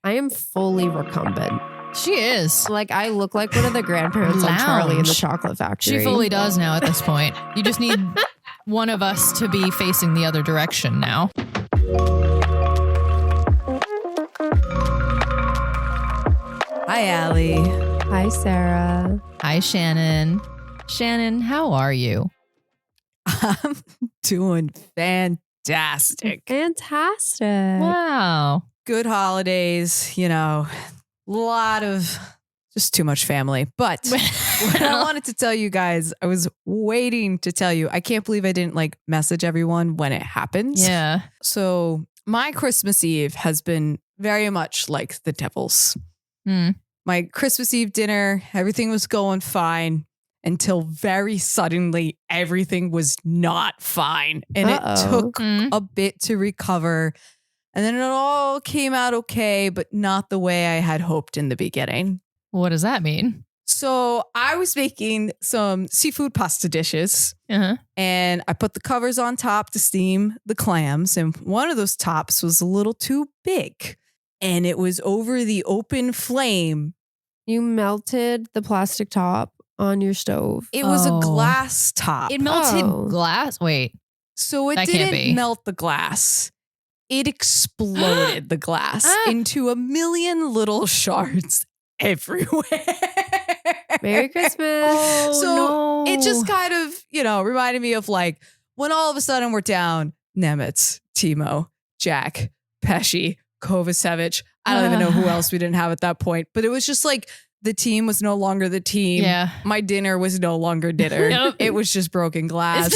I am fully recumbent. She is. Like, I look like one of the grandparents on Charlie and the Chocolate Factory. She fully does now at this point. You just need one of us to be facing the other direction now. Hi, Allie. Hi, Sarah. Hi, Shannon. Shannon, how are you? I'm doing fantastic. Fantastic. Wow. Good holidays, a lot of just too much family. But what I wanted to tell you guys, I was waiting to tell you, I can't believe I didn't message everyone when it happens. Yeah. So my Christmas Eve has been very much like the devil's. My Christmas Eve dinner, everything was going fine until very suddenly everything was not fine. And it took a bit to recover. And then it all came out okay, but not the way I had hoped in the beginning. What does that mean? So I was making some seafood pasta dishes and I put the covers on top to steam the clams. And one of those tops was a little too big and it was over the open flame. You melted the plastic top on your stove. It was a glass top. It melted glass? Wait. So it that can't didn't be. melt the glass. It exploded the glass into a million little shards everywhere. Merry Christmas. So it just kind of, reminded me of when all of a sudden we're down Nemitz, Timo, Jack, Pesci, Kovacevic. I don't even know who else we didn't have at that point, but it was just the team was no longer the team. Yeah. My dinner was no longer dinner. Yep. It was just broken glass.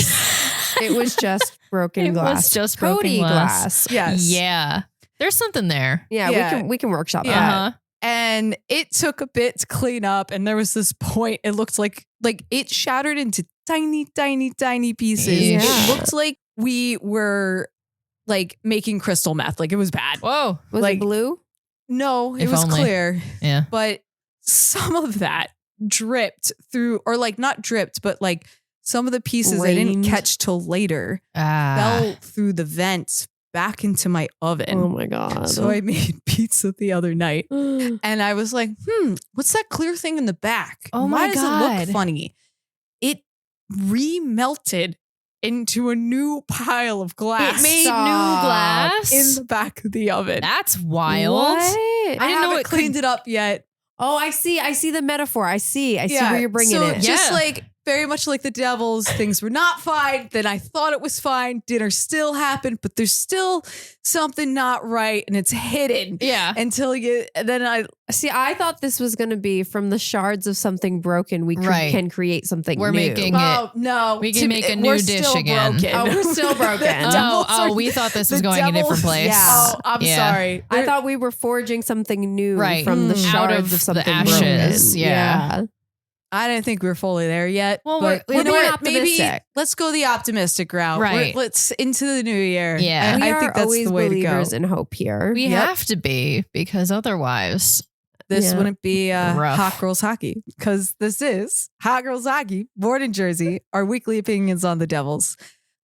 It was just broken glass. It was just broken Cody glass. Yes. Yeah. There's something there. Yeah, we can workshop that. Yeah. And it took a bit to clean up. And there was this point, it looked like it shattered into tiny, tiny, tiny pieces. Yeah. It looked like we were making crystal meth. It was bad. Whoa. Was it blue? No, it If was only. clear. Yeah. But some of that dripped through, or not dripped, but some of the pieces I didn't Rained. catch till later fell through the vents back into my oven. Oh my God. So I made pizza the other night and I was like, what's that clear thing in the back? Oh Why my does it God. look funny? It remelted into a new pile of glass. It made new glass in the back of the oven. That's wild. What? I didn't know haven't it cleaned it up yet. Oh, I see the metaphor. I see where you're bringing so it. Just Yeah. very much like the Devils, things were not fine. Then I thought it was fine. Dinner still happened, but there's still something not right, and it's hidden. Yeah. Until I thought this was going to be from the shards of something broken. We Right. can create something We're new. making oh no, We can make a new we're dish still again. Broken. Oh, we're still broken. Devils are- we thought this was the going a different Devils- place. Yeah. Oh, I'm Yeah. sorry. I thought we were forging something new Right. from the Out shards of of the something ashes. broken. Yeah. I didn't think we were fully there yet. Well, but we're you know being what? Maybe optimistic. let's go the optimistic route. Right. Let's into the new year. Yeah. We I are think that's always the way to go. believers in hope here. We Yep. have to be, because otherwise, This Yeah. wouldn't be Rough. Hot Girls Hockey, because this is Hot Girls Hockey, born in Jersey, our weekly opinions on the Devils.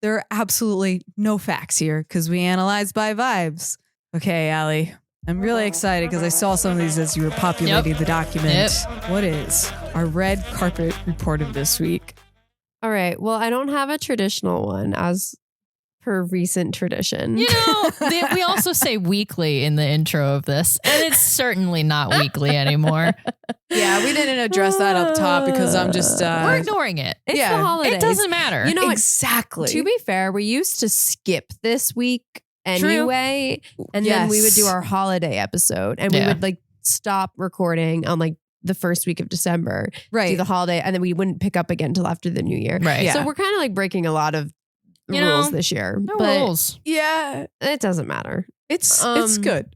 There are absolutely no facts here because we analyze by vibes. Okay, Allie, I'm really excited because I saw some of these as you were populating the document. What is our red carpet report of this week? All right. Well, I don't have a traditional one as per recent tradition. we also say weekly in the intro of this, and it's certainly not weekly anymore. Yeah, we didn't address that up top because I'm just... We're ignoring it. It's Yeah. the holidays. It doesn't matter. You know what? exactly. To be fair, we used to skip this week anyway, and then we would do our holiday episode, and we Yeah. would stop recording on the first week of December, right. do the holiday, and then we wouldn't pick up again till after the new year. Right. Yeah. So we're kind of breaking a lot of You rules know, this year, No but rules. Yeah, it doesn't matter. it's Um, good.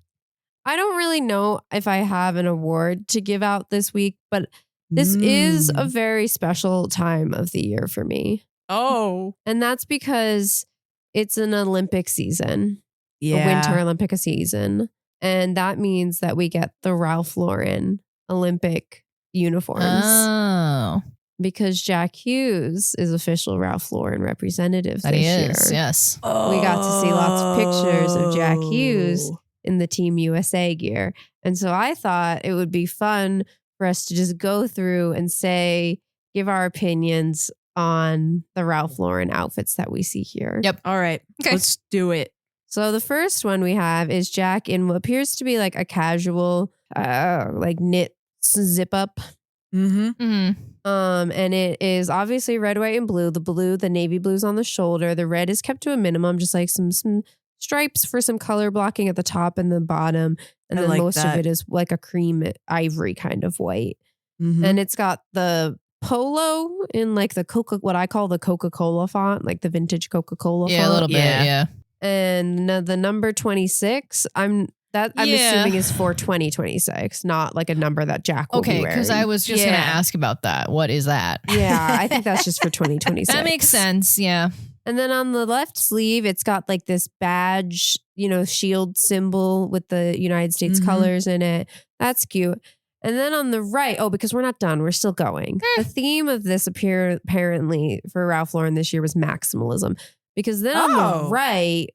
I don't really know if I have an award to give out this week, but this is a very special time of the year for me. Oh, And that's because it's an Olympic season, a Winter Olympic season. And that means that we get the Ralph Lauren Olympic uniforms Oh, because Jack Hughes is official Ralph Lauren representative that this he is. year. Yes. We got to see lots of pictures of Jack Hughes in the Team USA gear. And so I thought it would be fun for us to just go through and give our opinions on the Ralph Lauren outfits that we see here. Yep. All right. Okay. Let's do it. So the first one we have is Jack in what appears to be like a casual, like knit zip up. Mm-hmm. And it is obviously red, white, and blue. The navy blue's on the shoulder. The red is kept to a minimum, just like some stripes for some color blocking at the top and the bottom. And then most of it is like a cream ivory kind of white. Mm-hmm. And it's got the polo in like what I call the Coca-Cola font, like the vintage Coca-Cola font. Yeah, a little bit. Yeah. And the number 26, I'm assuming is for 2026, not like a number that Jack will be wearing. Okay, because I was just going to ask about that. What is that? Yeah, I think that's just for 2026. That makes sense. Yeah. And then on the left sleeve, it's got like this badge, shield symbol with the United States colors in it. That's cute. And then on the right, because we're not done, we're still going. The theme of this apparently for Ralph Lauren this year was maximalism. Because then on the right,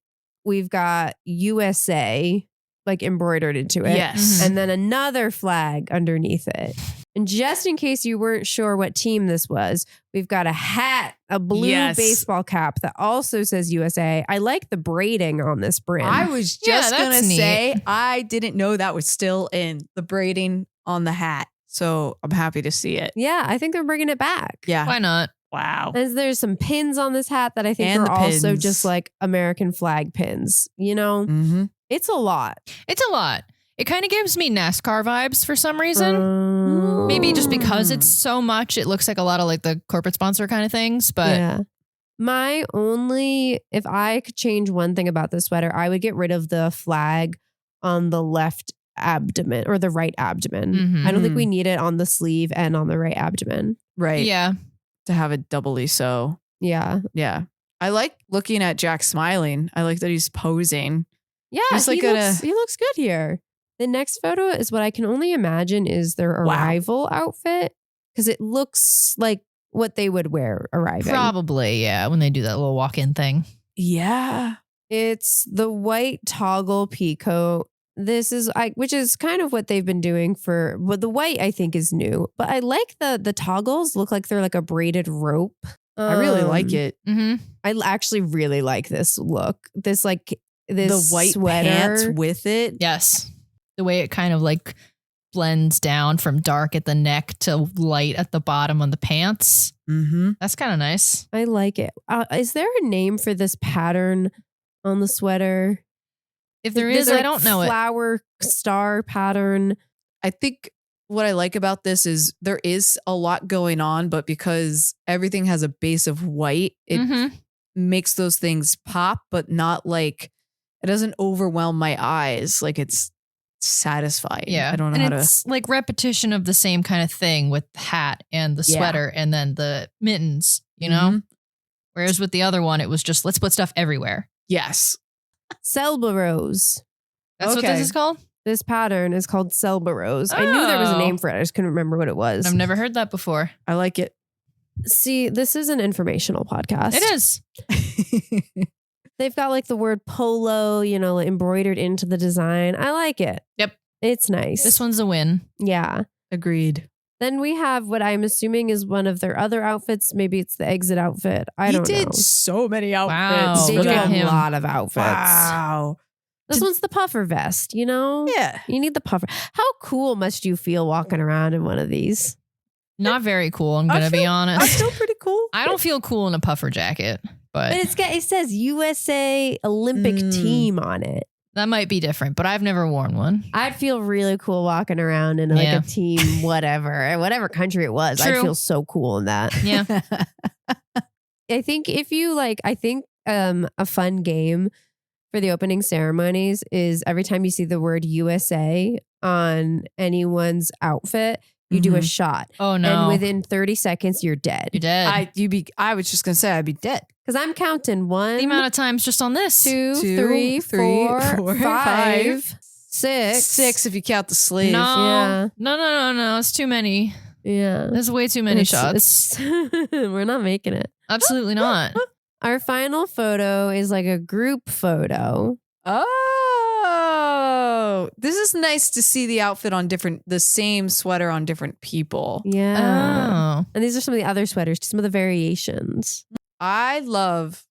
we've got USA like embroidered into it. Yes. And then another flag underneath it. And just in case you weren't sure what team this was, we've got a hat, a blue baseball cap that also says USA. I like the braiding on this brim. I was just going to say, I didn't know that was still in the braiding on the hat. So I'm happy to see it. Yeah, I think they're bringing it back. Yeah. Why not? Wow. And there's some pins on this hat that I think are also just like American flag pins. Mm-hmm. It's a lot. It's a lot. It kind of gives me NASCAR vibes for some reason. Maybe just because it's so much, it looks like a lot of like the corporate sponsor kind of things. But yeah. If I could change one thing about this sweater, I would get rid of the flag on the left abdomen or the right abdomen. Mm-hmm. I don't think we need it on the sleeve and on the right abdomen. Right. Yeah. To have it doubly so. Yeah. Yeah. I like looking at Jack smiling. I like that he's posing. Yeah. He's like he looks good here. The next photo is what I can only imagine is their arrival outfit because it looks like what they would wear arriving. Probably, yeah, when they do that little walk-in thing. Yeah. It's the white toggle peacoat. Which is kind of what they've been doing the white I think is new, but I like the toggles look like they're like a braided rope. I really like it. Mm-hmm. I actually really like this look. This the white sweater pants with it. Yes. The way it kind of like blends down from dark at the neck to light at the bottom of the pants. Mm-hmm. That's kind of nice. I like it. Is there a name for this pattern on the sweater? If there is, I don't know it. Flower star pattern. I think what I like about this is there is a lot going on, but because everything has a base of white, it makes those things pop, but not like it doesn't overwhelm my eyes. Like it's satisfying. Yeah. I don't know it's like repetition of the same kind of thing with the hat and the sweater and then the mittens, you know? Whereas with the other one, it was just let's put stuff everywhere. Yes. Selba Rose. That's what this is called? This pattern is called Selba Rose. I knew there was a name for it. I just couldn't remember what it was. I've never heard that before. I like it. See, this is an informational podcast. It is. They've got like the word polo, embroidered into the design. I like it. Yep. It's nice. This one's a win. Yeah. Agreed. Then we have what I'm assuming is one of their other outfits. Maybe it's the exit outfit. I don't know. He did so many outfits. Wow. They Look do at a him. lot of outfits. Wow. This one's the puffer vest, Yeah. You need the puffer. How cool must you feel walking around in one of these? Not very cool, I'm going to be honest. I feel pretty cool. I don't feel cool in a puffer jacket, but it says USA Olympic team on it. that might be different, but I've never worn one. I'd feel really cool walking around in like a team, whatever country it was. True. I'd feel so cool in that. Yeah. I think if you a fun game for the opening ceremonies is every time you see the word USA on anyone's outfit, you do a shot. Oh no. And within 30 seconds, you're dead. You're dead. I was just going to say I'd be dead. Because I'm counting the amount of times just on this. 2, Two, 3, three, 4, four, 5, five, 6. 6 if you count the sleeve. No. Yeah. No. It's too many. Yeah. There's way too many shots. We're not making it. Absolutely not. Our final photo is like a group photo. Oh. this is nice to see the outfit on the same sweater on different people. Yeah. Oh. And these are some of the other sweaters, some of the variations. I love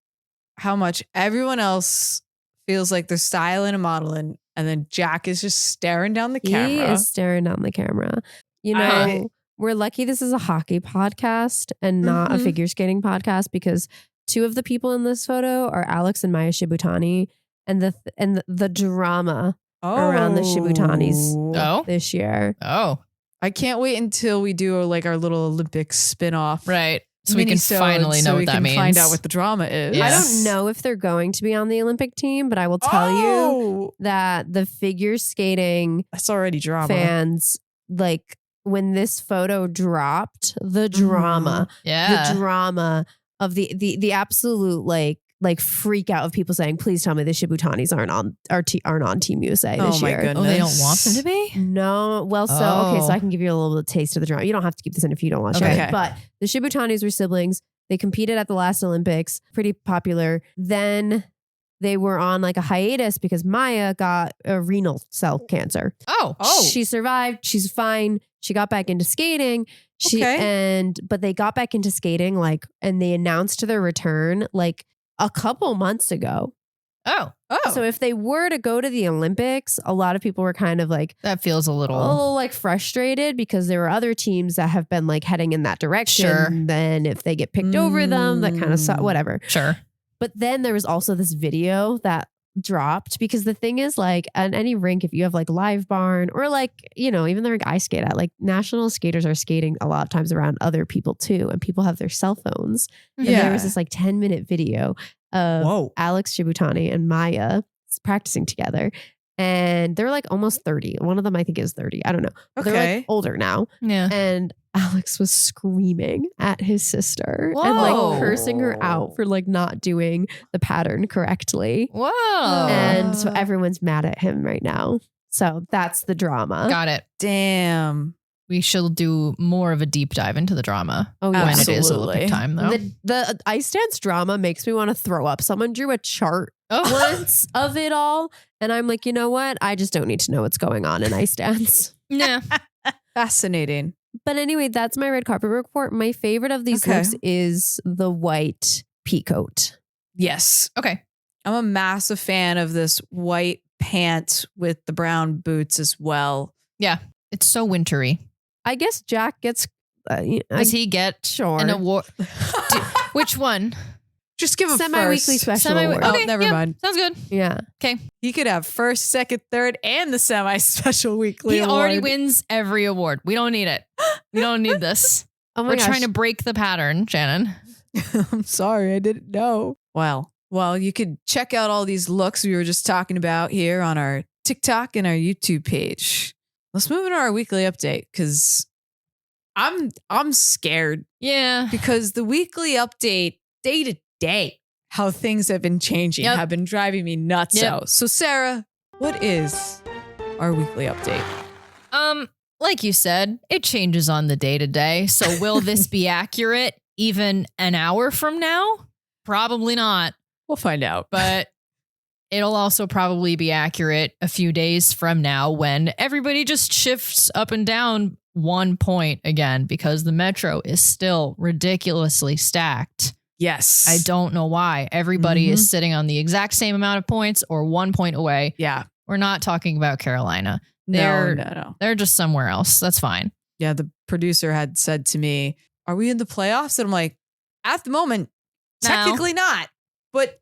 how much everyone else feels like they're styling and modeling, and then Jack is just staring down the camera. He is staring down the camera. You know, we're lucky this is a hockey podcast and not a figure skating podcast, because two of the people in this photo are Alex and Maya Shibutani, and the drama around the Shibutanis this year. Oh. I can't wait until we do like our little Olympic spin-off. Right. So we can finally know what that means. Find out what the drama is. I don't know if they're going to be on the Olympic team, but I will tell you that the figure skating that's already drama fans, like when this photo dropped, the drama, the drama of the absolute like freak out of people saying, please tell me the Shibutanis aren't on Team USA this year. Goodness. Oh, they don't want them to be? No. Well, okay, so I can give you a little taste of the drama. You don't have to keep this in if you don't want to share it. But the Shibutanis were siblings. They competed at the last Olympics, pretty popular. Then they were on like a hiatus because Maya got a renal cell cancer. Oh. She survived. She's fine. She got back into skating. But they got back into skating and they announced their return like a couple months ago. Oh. So if they were to go to the Olympics, a lot of people were kind of like, that feels a little like frustrated, because there were other teams that have been like heading in that direction. Sure. Then if they get picked over them, that kind of whatever. Sure. But then there was also this video that dropped, because the thing is, like, at any rink, if you have like Live Barn or like, you know, even the rink I skate at, like national skaters are skating a lot of times around other people too, and people have their cell phones. And there was this like 10-minute video of Alex Shibutani and Maya practicing together, and they're like almost 30. One of them I think is 30. I don't know. They're like older now. Yeah. And Alex was screaming at his sister and like cursing her out for like not doing the pattern correctly. Whoa. And so everyone's mad at him right now. So that's the drama. Got it. Damn. We shall do more of a deep dive into the drama Oh, yeah. when it is Olympic time, though. The ice dance drama makes me want to throw up. Someone drew a chart once of it all, and I'm like, you know what? I just don't need to know what's going on in ice dance. Yeah. Fascinating. But anyway, that's my red carpet report. My favorite of these looks is the white peacoat. Yes. Okay. I'm a massive fan of this white pant with the brown boots as well. Yeah. It's so wintry. I guess Jack gets... Does he get an award? Which one? Just give him semi-weekly special award. Okay, never mind. Sounds good. Yeah. Okay. He could have first, second, third, and the semi-special weekly award. He already wins every award. We don't need it. We don't need this. We're trying to break the pattern, Shannon. I'm sorry. I didn't know. Well, you could check out all these looks we were just talking about here on our TikTok and our YouTube page. Let's move into our weekly update, because I'm scared. Yeah. Because the weekly update, day to day, how things have been changing, have been driving me nuts. So Sarah, what is our weekly update? Like you said, it changes on the day to day. So will this be accurate even an hour from now? Probably not. We'll find out. But it'll also probably be accurate a few days from now, when everybody just shifts up and down 1 point again, because the Metro is still ridiculously stacked. Yes. I don't know why. Everybody is sitting on the exact same amount of points or 1 point away. Yeah. We're not talking about Carolina. No. They're just somewhere else. That's fine. Yeah. The producer had said to me, are we in the playoffs? And I'm like, at the moment, technically not. But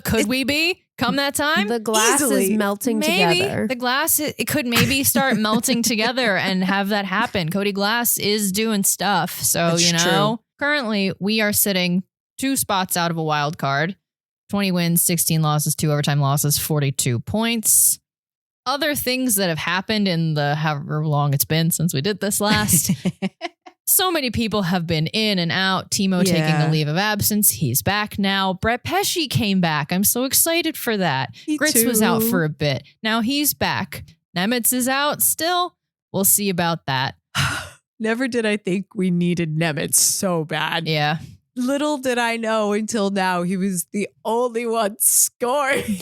could we be come that time? The glass is melting together. The glass, it could maybe start melting together and have that happen. Cody Glass is doing stuff. So, True. Currently we are sitting 2 spots out of a wild card, 20 wins, 16 losses, 2 overtime losses, 42 points. Other things that have happened in the however long it's been since we did this last. So many people have been in and out. Timo taking a leave of absence. He's back now. Brett Pesci came back. I'm so excited for that. Grits was out for a bit. Now he's back. Nemitz is out still. We'll see about that. Never did I think we needed Nemitz so bad. Yeah. Little did I know until now he was the only one scoring.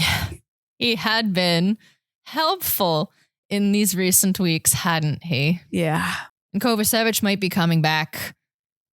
He had been helpful in these recent weeks, hadn't he? Yeah. And Kovacevic might be coming back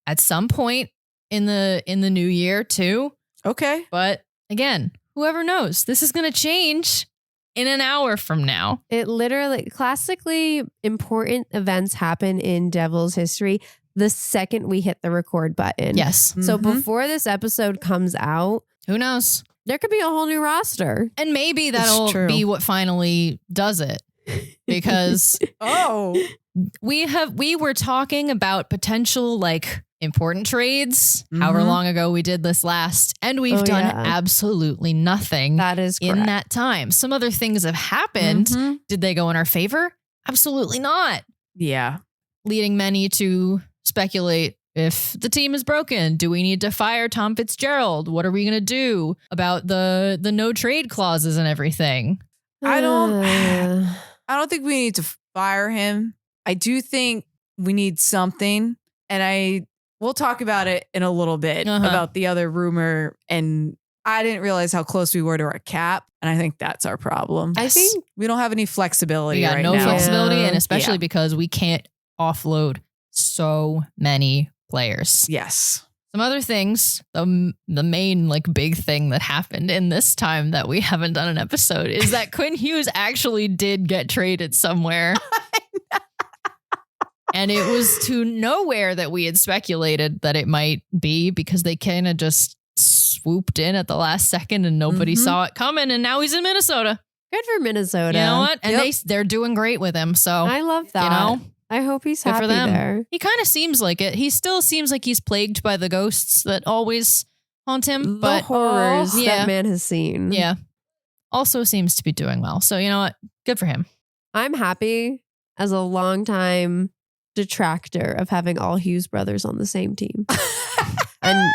at some point in the new year too. Okay. But again, whoever knows? This is going to change in an hour from now. It literally, classically, important events happen in Devils history the second we hit the record button. Yes. So Mhm. before this episode comes out, Who knows? there could be a whole new roster. And maybe It's that'll true. be what finally does it. Because Oh. we were talking about potential like important trades, however Mhm. long ago we did this last, and we've Oh, done yeah. absolutely nothing That is correct. in that time. Some other things have happened. Mhm. Did they go in our favor? Absolutely not. Yeah. Leading many to speculate if the team is broken. Do we need to fire Tom Fitzgerald? What are we going to do about the no trade clauses and everything? I don't- Uh, I don't think we need to fire him. I do think we need something. And we'll talk about it in a little bit about the other rumor. And I didn't realize how close we were to our cap. And I think that's our problem. I think we don't have any flexibility We got right no now. flexibility, Yeah. and especially Yeah. because we can't offload so many players. Yes. Some other things, the main like big thing that happened in this time that we haven't done an episode is that Quinn Hughes actually did get traded somewhere. And it was to nowhere that we had speculated that it might be, because they kind of just swooped in at the last second and nobody Mhm. saw it coming. And now he's in Minnesota. good for Minnesota. You know what? And Yep. they're doing great with him. So, I love that. you know, I hope he's good happy for them. there. He kind of seems like it. He still seems like he's plagued by the ghosts that always haunt him. The But horrors yeah. that man has seen. yeah, also seems to be doing well. So, you know what? Good for him. I'm happy as a longtime detractor of having all Hughes brothers on the same team. And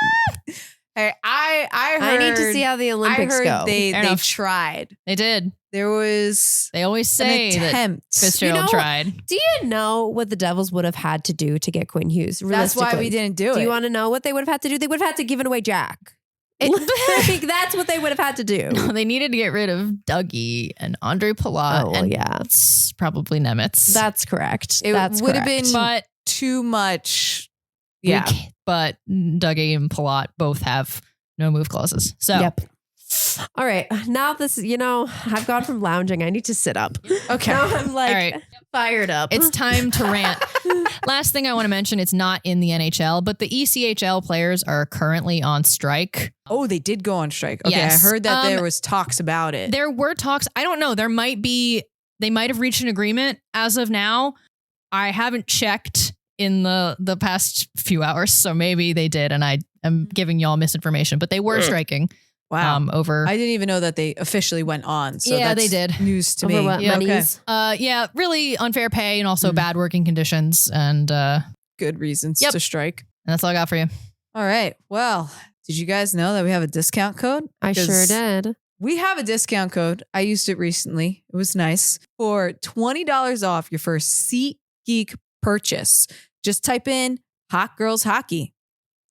Hey, I heard, I need to see how the Olympics I heard go. they Fair enough. tried. They did. There was They always say an that attempt. Fitzgerald You know, tried. Do you know what the Devils would have had to do to get Quinn Hughes? That's why we realistically? didn't do Do it. you want to know what they would have had to do? They would have had to give away Jack. I think that's what they would have had to do. No, they needed to get rid of Dougie and Andre Palat. Oh, well, and yeah. it's probably Nemitz. That's correct. It That's would have correct. been but too much. we Yeah. can't- but Dougie and Palat both have no move clauses. So Yep. All right. Now this, I've gone from lounging. I need to sit up. Okay. Now I'm like All right. fired up. It's time to rant. Last thing I want to mention, it's not in the NHL, but the ECHL players are currently on strike. Oh, they did go on strike. Okay, Yes. I heard that there was talks about it. There were talks. I don't know. They might have reached an agreement as of now. I haven't checked in the past few hours, so maybe they did, and I am giving y'all misinformation, but they were striking. Wow. Over. I didn't even know that they officially went on. So Yeah, that's they did. news to Over me. what Yeah, monies? yeah, really unfair pay and also Mhm. bad working conditions, and Good reasons Yep. to strike. that's all I got for you. All right. Well, did you guys know that we have a discount code? I sure Because did. We have a discount code. I used it recently. It was nice. For $20 off your first SeatGeek purchase. Just type in Hot Girls Hockey.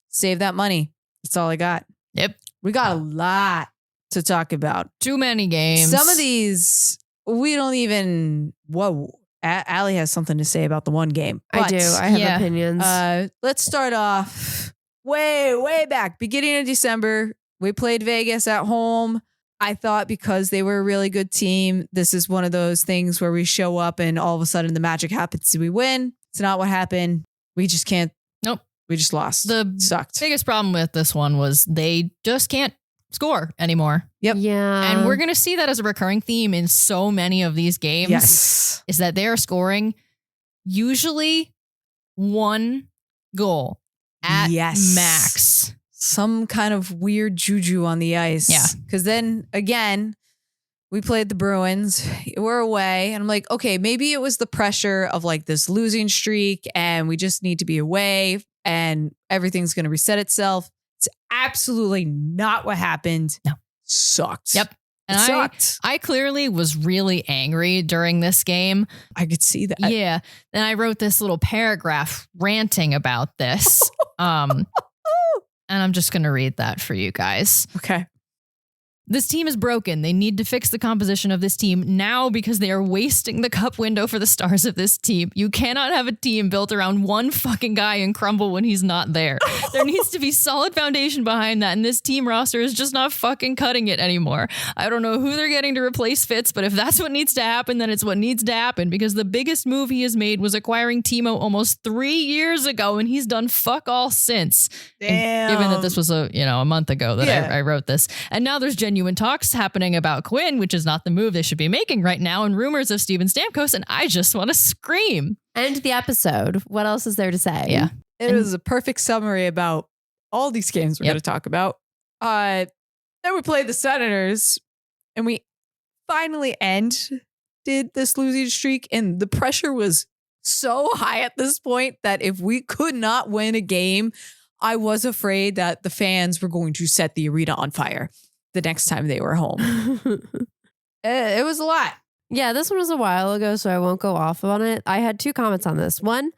Save that money. That's all I got. Yep. We got a lot to talk about. Too many games. Some of these, we don't even. Whoa. Allie has something to say about the one game. I do. I have yeah. opinions. Let's start off way back. Beginning of December, we played Vegas at home. I thought because they were a really good team, this is one of those things where we show up and all of a sudden the magic happens and we win. It's not what happened. We just can't. Nope. We just lost. The Sucked. biggest problem with this one was they just can't score anymore. Yep. Yeah. And we're going to see that as a recurring theme in so many of these games. Yes. Is that they're scoring usually one goal at Yes. max. Some kind of weird juju on the ice. Yeah. Because then again, we played the Bruins. We're away. And I'm like, okay, maybe it was the pressure of like this losing streak and we just need to be away and everything's going to reset itself. It's absolutely not what happened. No. Sucked. Yep. And It sucked. I clearly was really angry during this game. I could see that. Yeah. And I wrote this little paragraph ranting about this. And I'm just going to read that for you guys. Okay. This team is broken. They need to fix the composition of this team now because they are wasting the cup window for the stars of this team. You cannot have a team built around one fucking guy and crumble when he's not there. There needs to be solid foundation behind that, and this team roster is just not fucking cutting it anymore. I don't know who they're getting to replace Fitz, but if that's what needs to happen, then it's what needs to happen, because the biggest move he has made was acquiring Timo almost 3 years ago, and he's done fuck all since. Damn. Given that this was a month ago that I wrote this, and now there's genuine talks happening about Quinn, which is not the move they should be making right now, and rumors of Steven Stamkos, and I just want to scream. End the episode. What else is there to say? Yeah. It was a perfect summary about all these games we're going to talk about. Then we played the Senators, and we finally ended this losing streak, and the pressure was so high at this point that if we could not win a game, I was afraid that the fans were going to set the arena on fire the next time they were home. It was a lot. Yeah, this one was a while ago, so I won't go off on it. I had 2 comments on this. One,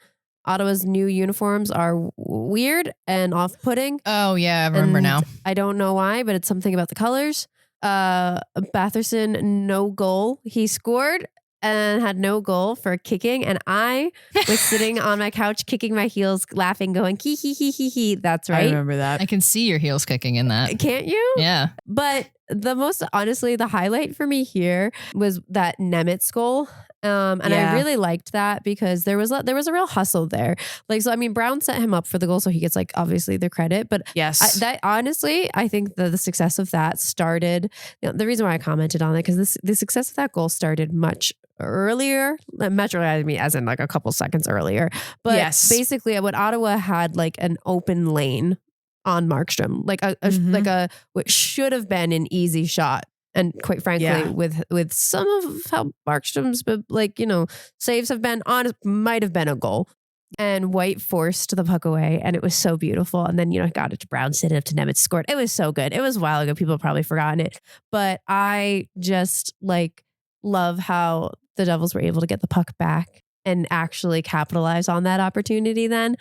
Ottawa's new uniforms are weird and off-putting. Oh, yeah, I remember now. I don't know why, but it's something about the colors. Batherson, no goal. He scored and had no goal for kicking, and I was sitting on my couch kicking my heels, laughing, going, hee hee hee hee hee. That's right. I remember that. I can see your heels kicking in that. Can't you? Yeah. But honestly, the highlight for me here was that Nemitz goal. I really liked that because there was a real hustle there. Like, so, I mean, Brown set him up for the goal, so he gets like obviously the credit, but yes, I think the success of that started, the reason why I commented on it, because the success of that goal started much earlier, I mean, as in like a couple seconds earlier, but basically what Ottawa had like an open lane on Markstrom, like what should have been an easy shot. And quite frankly, with some of how Markstrom's saves have been on, might have been a goal. And White forced the puck away, and it was so beautiful. And then got it to Brown, sent it up to Nemitz, scored. It was so good. It was a while ago. People have probably forgotten it, but I just love how the Devils were able to get the puck back and actually capitalize on that opportunity. Then,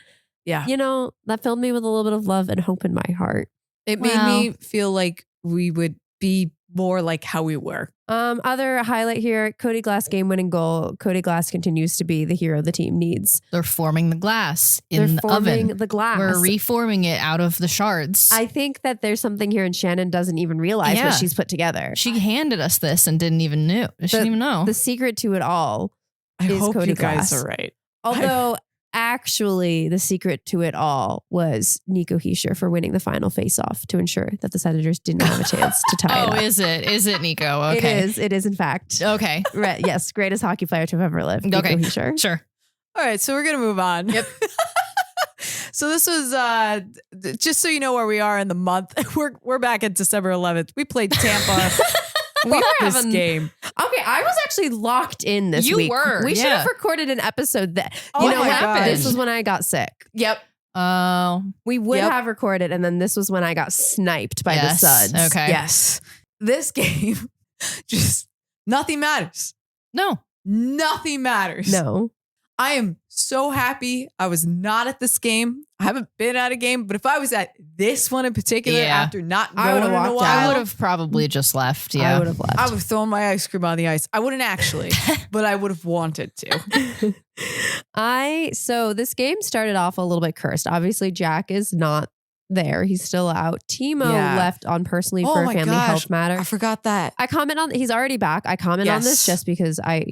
that filled me with a little bit of love and hope in my heart. It made me feel like we would be more like how we were. Other highlight here, Cody Glass game-winning goal. Cody Glass continues to be the hero the team needs. They're forming the glass in the oven. The glass. We're reforming it out of the shards. I think that there's something here, and Shannon doesn't even realize what she's put together. She handed us this and didn't even know. She didn't even know. The secret to it all is Cody Cody Glass. Guys are right. Although actually the secret to it all was Nico Hischier for winning the final face-off to ensure that the Senators didn't have a chance to tie it up. Is it Nico? Okay. It is in fact. Okay. Yes, greatest hockey player to have ever lived. Nico Hischier. Sure. All right, so we're going to move on. Yep. So this was, just so you know where we are in the month, we're back at December 11th. We played Tampa. This game. Okay, I was actually locked in this week. You were. We should have recorded an episode that. You know what happened? This was when I got sick. Yep. We would have recorded, and then this was when I got sniped by the Suds. Okay. Yes. This game, just nothing matters. No. Nothing matters. No. I am so happy I was not at this game. I haven't been at a game, but if I was at this one in particular, after not going in a while, I would have probably just left. Yeah, I would have left. I would have thrown my ice cream on the ice. I wouldn't actually, but I would have wanted to. So this game started off a little bit cursed. Obviously, Jack is not there. He's still out. Timo left on personally for a family health matter. I forgot that. I comment on, he's already back. I comment on this just because I,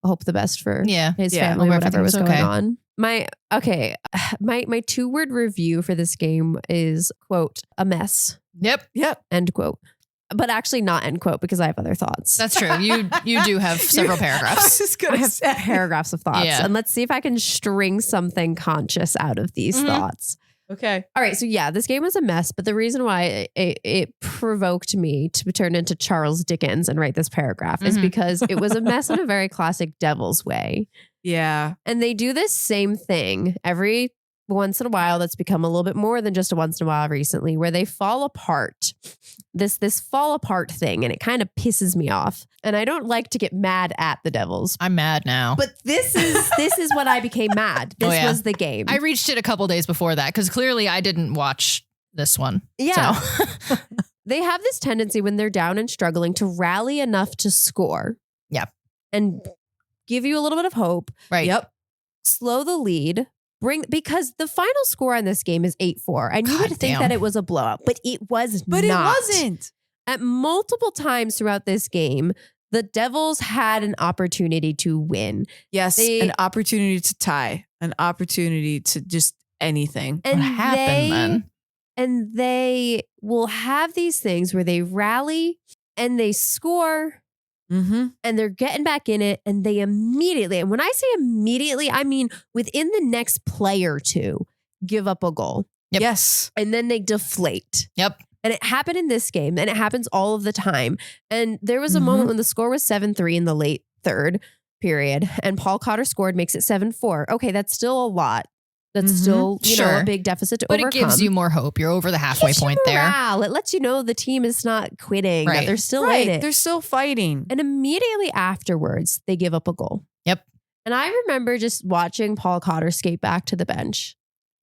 hope the best for his family, whatever was going on. My 2-word review for this game is, quote, a mess. Yep. End quote. But actually not end quote, because I have other thoughts. That's true. You do have several paragraphs. I have paragraphs of thoughts. And let's see if I can string something conscious out of these thoughts. Okay. All right. So this game was a mess, but the reason why it provoked me to turn into Charles Dickens and write this paragraph is because it was a mess in a very classic Devils way. Yeah. And they do this same thing every once in a while. That's become a little bit more than just a once in a while recently, where they fall apart. This fall apart thing, and it kind of pisses me off. And I don't like to get mad at the Devils. I'm mad now. But this is when I became mad. This was the game. I reached it a couple days before that because clearly I didn't watch this one. Yeah. So. they have this tendency when they're down and struggling to rally enough to score. Yeah. And give you a little bit of hope. Right. Yep. Slow the lead. Because the final score on this game is 8-4. And you would think that it was a blowout, but it was not. But it wasn't. At multiple times throughout this game, the Devils had an opportunity to win. Yes, an opportunity to tie, an opportunity to just anything. And what happened then? And they will have these things where they rally and they score and they're getting back in it, and they immediately, and when I say immediately, I mean within the next play or two, give up a goal. Yep. Yes. And then they deflate. Yep. And it happened in this game, and it happens all of the time. And there was a moment when the score was 7-3 in the late third period, and Paul Cotter scored, makes it 7-4. Okay, that's still a lot. That's still, you know, a big deficit to overcome. But it gives you more hope. You're over the halfway point there. It lets you know the team is not quitting, that they're still in it. They're still fighting. And immediately afterwards, they give up a goal. Yep. And I remember just watching Paul Cotter skate back to the bench.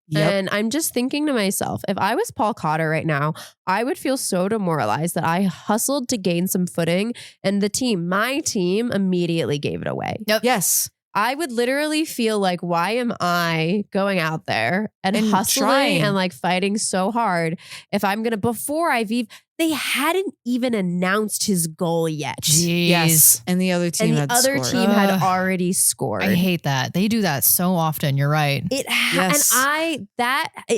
Yep. And I'm just thinking to myself, if I was Paul Cotter right now, I would feel so demoralized that I hustled to gain some footing, and my team immediately gave it away. Yep. Yes. I would literally feel like, why am I going out there and hustling trying and like fighting so hard if I'm going to, they hadn't even announced his goal yet. Jeez. Yes. And the other team had already scored. I hate that. They do that so often. You're right. It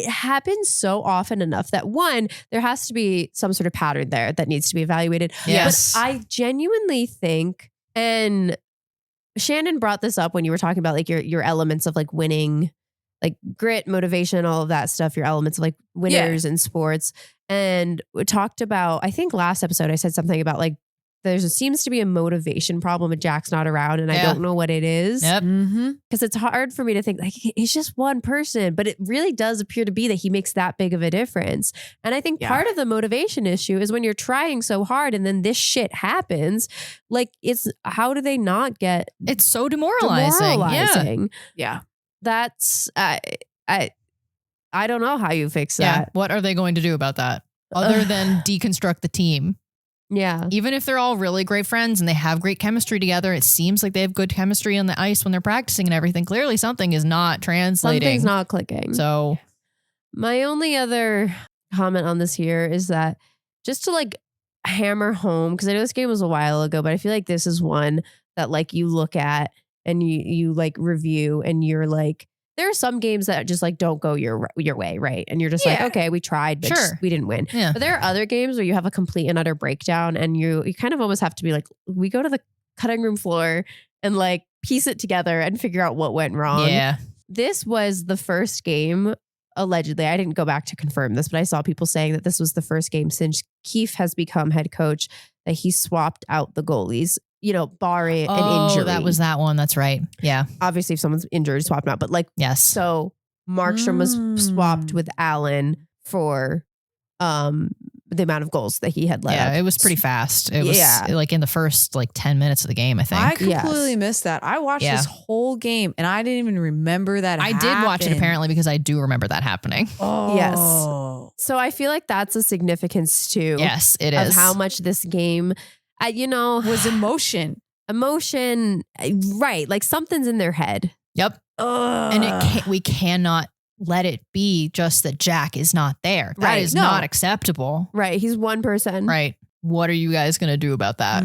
happens so often enough that one, there has to be some sort of pattern there that needs to be evaluated. Yes. But I genuinely think, and Shannon brought this up when you were talking about like your elements of like winning, like grit, motivation, all of that stuff, your elements of like winners in sports. And we talked about, I think last episode I said something about like, seems to be a motivation problem when Jack's not around, and I don't know what it is. Yep. Because it's hard for me to think like he's just one person, but it really does appear to be that he makes that big of a difference. And I think part of the motivation issue is when you're trying so hard and then this shit happens, like how do they not get? It's so demoralizing. Yeah. That's, I don't know how you fix that. Yeah. What are they going to do about that other than deconstruct the team? Yeah. Even if they're all really great friends and they have great chemistry together, it seems like they have good chemistry on the ice when they're practicing and everything. Clearly something is not translating. Something's not clicking. So my only other comment on this here is that just to like hammer home, because I know this game was a while ago, but I feel like this is one that like you look at and you like review and you're like, there are some games that just like don't go your way, right? And you're just like, okay, we tried, but we didn't win. Yeah. But there are other games where you have a complete and utter breakdown, and you kind of almost have to be like, we go to the cutting room floor and like piece it together and figure out what went wrong. Yeah. This was the first game, allegedly. I didn't go back to confirm this, but I saw people saying that this was the first game since Keefe has become head coach that he swapped out the goalies. You know, barring an injury. That was that one. That's right. Yeah. Obviously, if someone's injured, swap them out. But like, yes. So Markstrom was swapped with Allen for the amount of goals that he had let up. It was pretty fast. It was like in the first like 10 minutes of the game, I think. I completely missed that. I watched this whole game and I didn't even remember that I did watch it apparently because I do remember that happening. Oh. Yes. So I feel like that's a significance too. Yes, it is. Of how much this game... was emotion, right? Like something's in their head. Yep. And we cannot let it be just that Jack is not there. That is not acceptable. Right. He's one person. Right. What are you guys going to do about that?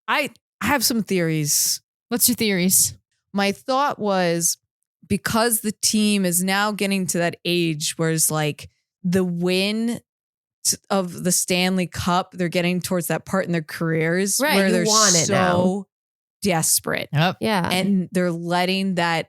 I have some theories. What's your theories? My thought was because the team is now getting to that age where it's like the win of the Stanley Cup, they're getting towards that part in their careers where they're so desperate. Yep. Yeah. And they're letting that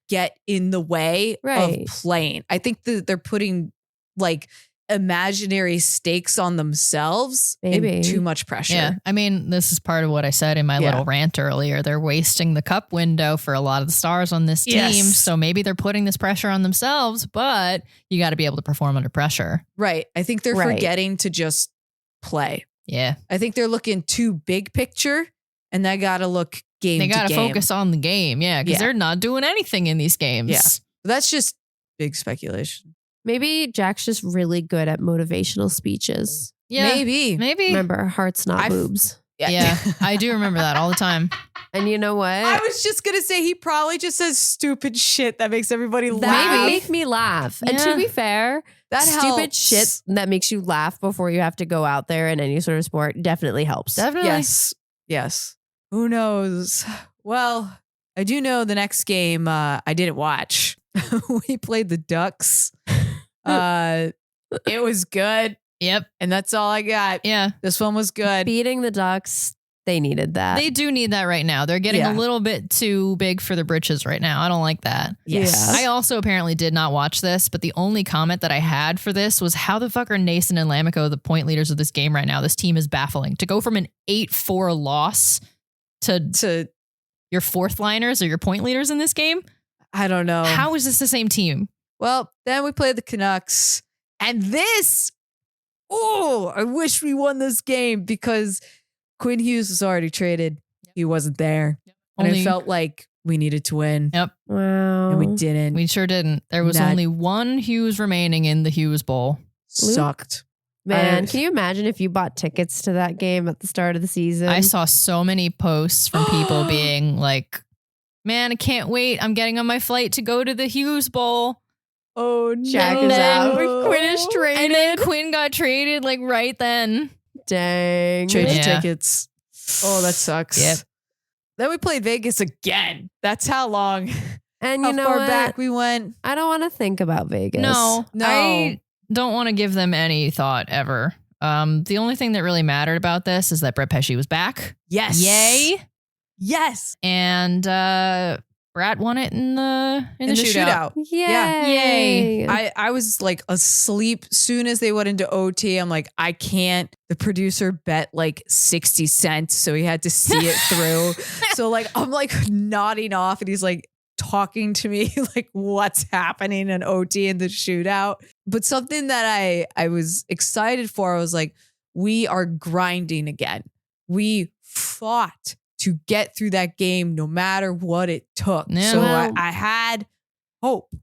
get in the way of playing. I think that they're putting like imaginary stakes on themselves and too much pressure. Yeah. I mean, this is part of what I said in my little rant earlier. They're wasting the cup window for a lot of the stars on this team. So maybe they're putting this pressure on themselves, but you got to be able to perform under pressure. Right. I think they're forgetting to just play. Yeah. I think they're looking too big picture and they got to look game to game. They got to focus on the game. Yeah. Because they're not doing anything in these games. Yeah. That's just big speculation. Maybe Jack's just really good at motivational speeches. Yeah. Maybe. Remember, hearts, not boobs. Yeah. I do remember that all the time. And you know what? I was just going to say he probably just says stupid shit that makes everybody That laugh. would make me laugh. And to be fair, That stupid helps. shit that makes you laugh before you have to go out there in any sort of sport definitely helps. Definitely. Yes. Who knows? Well, I do know the next game I didn't watch. We played the Ducks. It was good. Yep. And that's all I got. Yeah. This one was good. Beating the Ducks, they needed that. They do need that right now. They're getting a little bit too big for the britches right now. I don't like that. Yes. I also apparently did not watch this, but the only comment that I had for this was how the fuck are Nason and Lamico the point leaders of this game right now? This team is baffling. To go from an 8-4 loss to your fourth liners or your point leaders in this game? I don't know. How is this the same team? Well, then we played the Canucks. And this, I wish we won this game because Quinn Hughes was already traded. He wasn't there. And it felt like we needed to win. Yep. Wow. And we didn't. We sure didn't. There was only one Hughes remaining in the Hughes Bowl. Sucked. Man, can you imagine if you bought tickets to that game at the start of the season? I saw so many posts from people being like, man, I can't wait. I'm getting on my flight to go to the Hughes Bowl. Oh, no. Jack is out. Quinn is traded. And then Quinn got traded like right then. Dang. Traded tickets. Oh, that sucks. Yep. Then we played Vegas again. That's how long. And how you know far what? back we went. I don't want to think about Vegas. No. I don't want to give them any thought ever. The only thing that really mattered about this is that Brett Pesce was back. Yes. Yay. Yes. And Brat won it in the shootout. Yeah. Yay. I was like asleep soon as they went into OT. I'm like, I can't. The producer bet like 60 cents. So he had to see it through. So like, I'm like nodding off and he's like talking to me like what's happening in OT in the shootout. But something that I was excited for, I was like, we are grinding again. We fought to get through that game no matter what it took. Yeah. So Well, I had hope.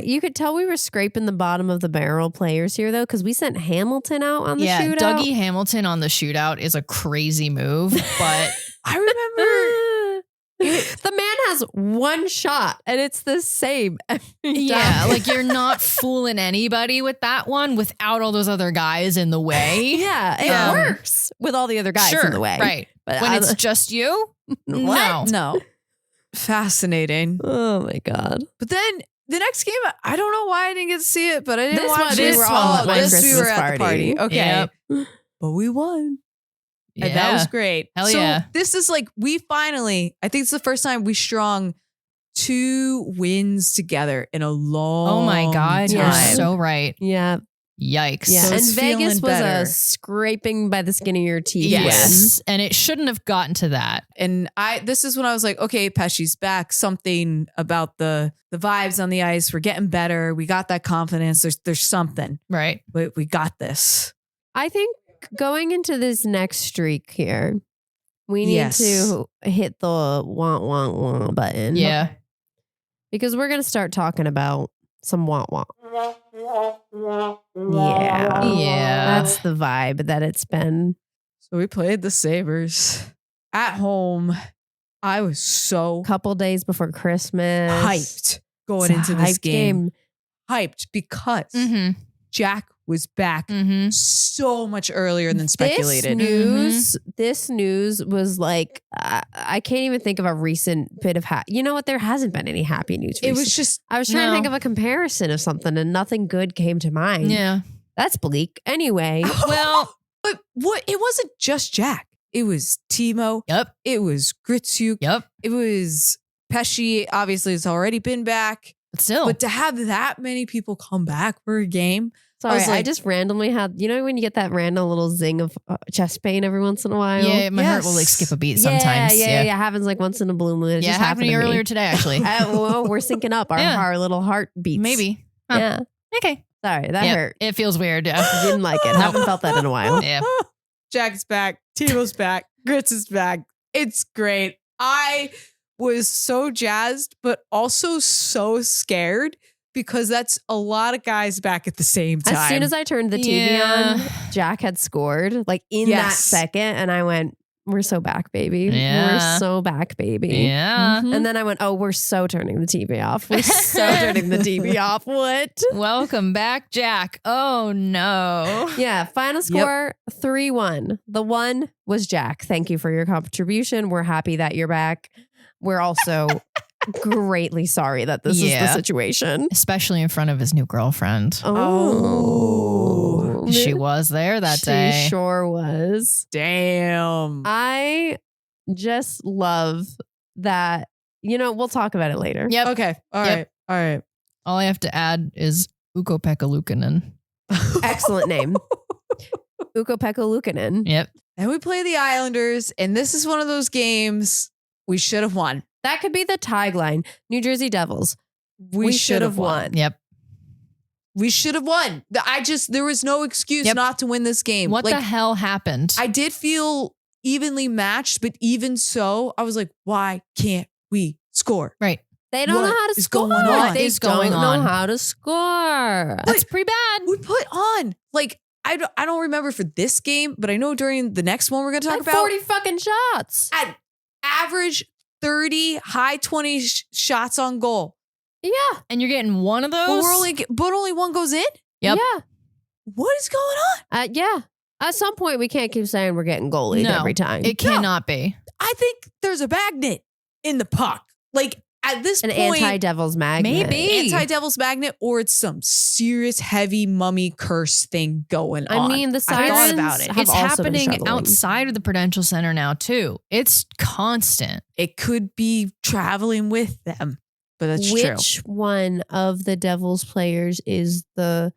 You could tell we were scraping the bottom of the barrel players here, though, because we sent Hamilton out on the shootout. Dougie Hamilton on the shootout is a crazy move, but I remember the man has one shot, and it's the same every time. like you're not fooling anybody with that one without all those other guys in the way. Yeah, it works with all the other guys in the way. Right. But When it's just you, What? no. Fascinating. Oh my God. But then the next game, I don't know why I didn't get to see it, but I didn't This watch one, it. we were all at my This we Christmas were at the party. Okay. Yep. But we won. Yeah. And that was great. Hell so yeah. This is like, we finally, I think it's the first time we strung 2 wins together in a long Oh my God. time. You're so right. Yeah. Yikes. Yeah. So And it's Vegas feeling was better. a scraping by the skin of your teeth. Yes. And it shouldn't have gotten to that. And this is when I was like, okay, Pesci's back. Something about the vibes on the ice. We're getting better. We got that confidence. There's something. Right. We got this. I think going into this next streak here, we need Yes. to hit the wah button. Yeah. Because we're going to start talking about some wah. Yeah. Yeah. That's the vibe that it's been. So we played the Sabres at home. I was so Couple days before Christmas. hyped going It's a into this hyped game. Hyped because Mm-hmm. Jack was back Mm-hmm. so much earlier than speculated. This news was like, I can't even think of a recent bit of you know what? There hasn't been any happy news. It recently. was just I was trying to No. think of a comparison of something and nothing good came to mind. Yeah. That's bleak. Anyway, Well, but what? It wasn't just Jack. It was Timo. yep. It was Gritsuk. Yep. It was Pesci. Obviously, has already been back. But still. But to have that many people come back for a game, sorry, was I like- just randomly had, you know, when you get that random little zing of chest pain every once in a while? yeah, my heart will like Yes. skip a beat sometimes. Yeah. Happens like once in a blue moon. It Yeah, just it happened to you me. earlier today, actually. Well, we're syncing up Yeah. our little heartbeats. Maybe. Huh. Yeah. Okay. Sorry, that Yep. hurt. It feels weird. Yeah. Didn't like it. Haven't felt that in a while. Yeah. Jack's back. Timo's back. Grits is back. It's great. I was so jazzed, but also so scared because that's a lot of guys back at the same time. As soon as I turned the TV on, Jack had scored like in that second. And I went, we're so back, baby. Yeah. We're so back, baby. Yeah. And then I went, oh, we're so turning the TV off. We're so turning the TV off. What? Welcome back, Jack. Oh, no. Yeah. Final score 3-1. The one was Jack. Thank you for your contribution. We're happy that you're back. We're also greatly sorry that this is the situation. Especially in front of his new girlfriend. Oh. She was there that day. She sure was. Damn. I just love that. We'll talk about it later. Yep. Okay. All right. All I have to add is Ukko-Pekka Luukkonen. Excellent name. Ukko-Pekka Luukkonen. Yep. And we play the Islanders, and this is one of those games we should have won. That could be the tagline. New Jersey Devils. We should have won. Yep. We should have won. There was no excuse not to win this game. What the hell happened? I did feel evenly matched, but even so, I was like, why can't we score? Right. They don't know how to score. Going on? They is going don't on? know how to score. That's pretty bad. We put on, like, I don't remember for this game, but I know during the next one we're going to talk Like about. 40 fucking shots. At average 30, high 20 shots on goal. Yeah. And you're getting one of those? But only one goes in? Yep. Yeah. What is going on? Yeah. At some point, we can't keep saying we're getting goalied every time. It cannot be. I think there's a magnet in the puck. Like, at this An point, anti-devil's magnet. Maybe. anti-devil's magnet, or it's some serious heavy mummy curse thing going on. I mean, the I sirens thought about it. have It's also been happening struggling. outside of the Prudential Center now, too. It's constant. It could be traveling with them, but that's true. Which one of the Devils players is the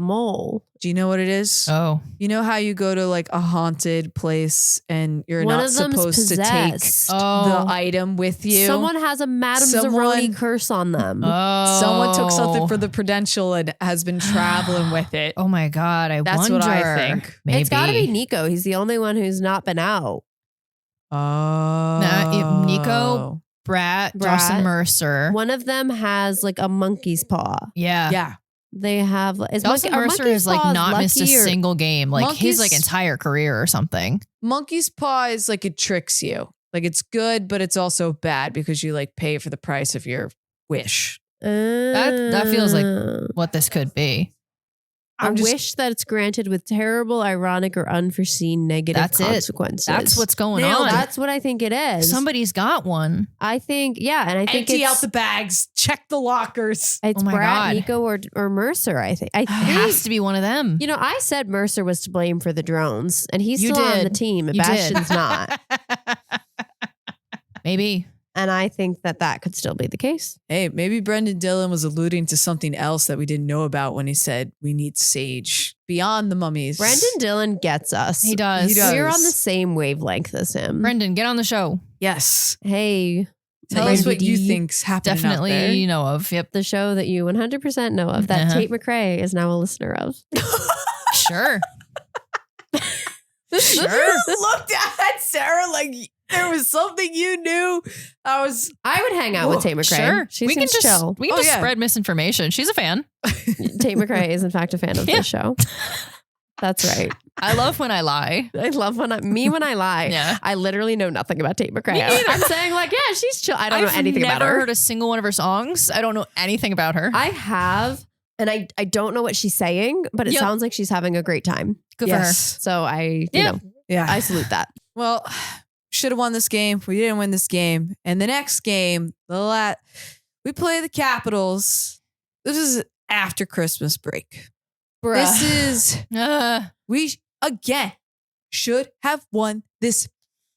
mole? Do you know what it is? Oh. You know how you go to like a haunted place and you're One not of them's supposed to take possessed. the item with you? Someone has a Madame Someone- Zeroni curse on them. Oh. Someone took something for the Prudential and has been traveling with it. Oh my God. That's wonder. what I think. Maybe. It's got to be Nico. He's the only one who's not been out. Oh. Nico, Brat, Dawson Mercer. One of them has like a monkey's paw. Yeah. Yeah. They have. Dawson Mercer has like not missed a single game, like his Monkey's- like entire career or something. Monkey's paw is like it tricks you. Like it's good, but it's also bad because you like pay for the price of your wish. That feels like what this could be. I wish that it's granted with terrible, ironic, or unforeseen negative That's it. consequences. That's what's going Nailed on. it. That's what I think it is. Somebody's got one. I think, yeah, and I think Empty it's out the bags, check the lockers. it's Oh my Brad, God. Nico, or Mercer. I think. It has to be one of them. You know, I said Mercer was to blame for the drones, and he's You still on did. the team, and You did. Bastion's not. Maybe. And I think that could still be the case. Hey, maybe Brendan Dillon was alluding to something else that we didn't know about when he said we need sage beyond the mummies. Brendan Dillon gets us. He does. He does. We're on the same wavelength as him. Brendan, get on the show. Yes. Hey, Tell us what you Brandy D. think's happening Definitely out there. you know of. Yep. the show that you 100% know of that Uh-huh. Tate McRae is now a listener of. Sure. Sure. Looked at Sarah like there was something you knew. I I would hang out with Tate McRae. Sure. She we can seems just chill. we can Oh, just yeah. spread misinformation. She's a fan. Tate McRae is in fact a fan of Yeah. this show. That's right. I love when I lie. I love when I lie. Yeah. I literally know nothing about Tate McRae. Me neither. I'm saying like, yeah, she's chill. I don't know anything I've about never her. heard a single one of her songs. I don't know anything about her. I have, and I don't know what she's saying, but it Yep. sounds like she's having a great time. Good Yes. So I, Yeah. you know, Yeah. I salute that. Well, should have won this game. We didn't win this game. And the next game, we play the Capitals. This is after Christmas break. This is we again should have won this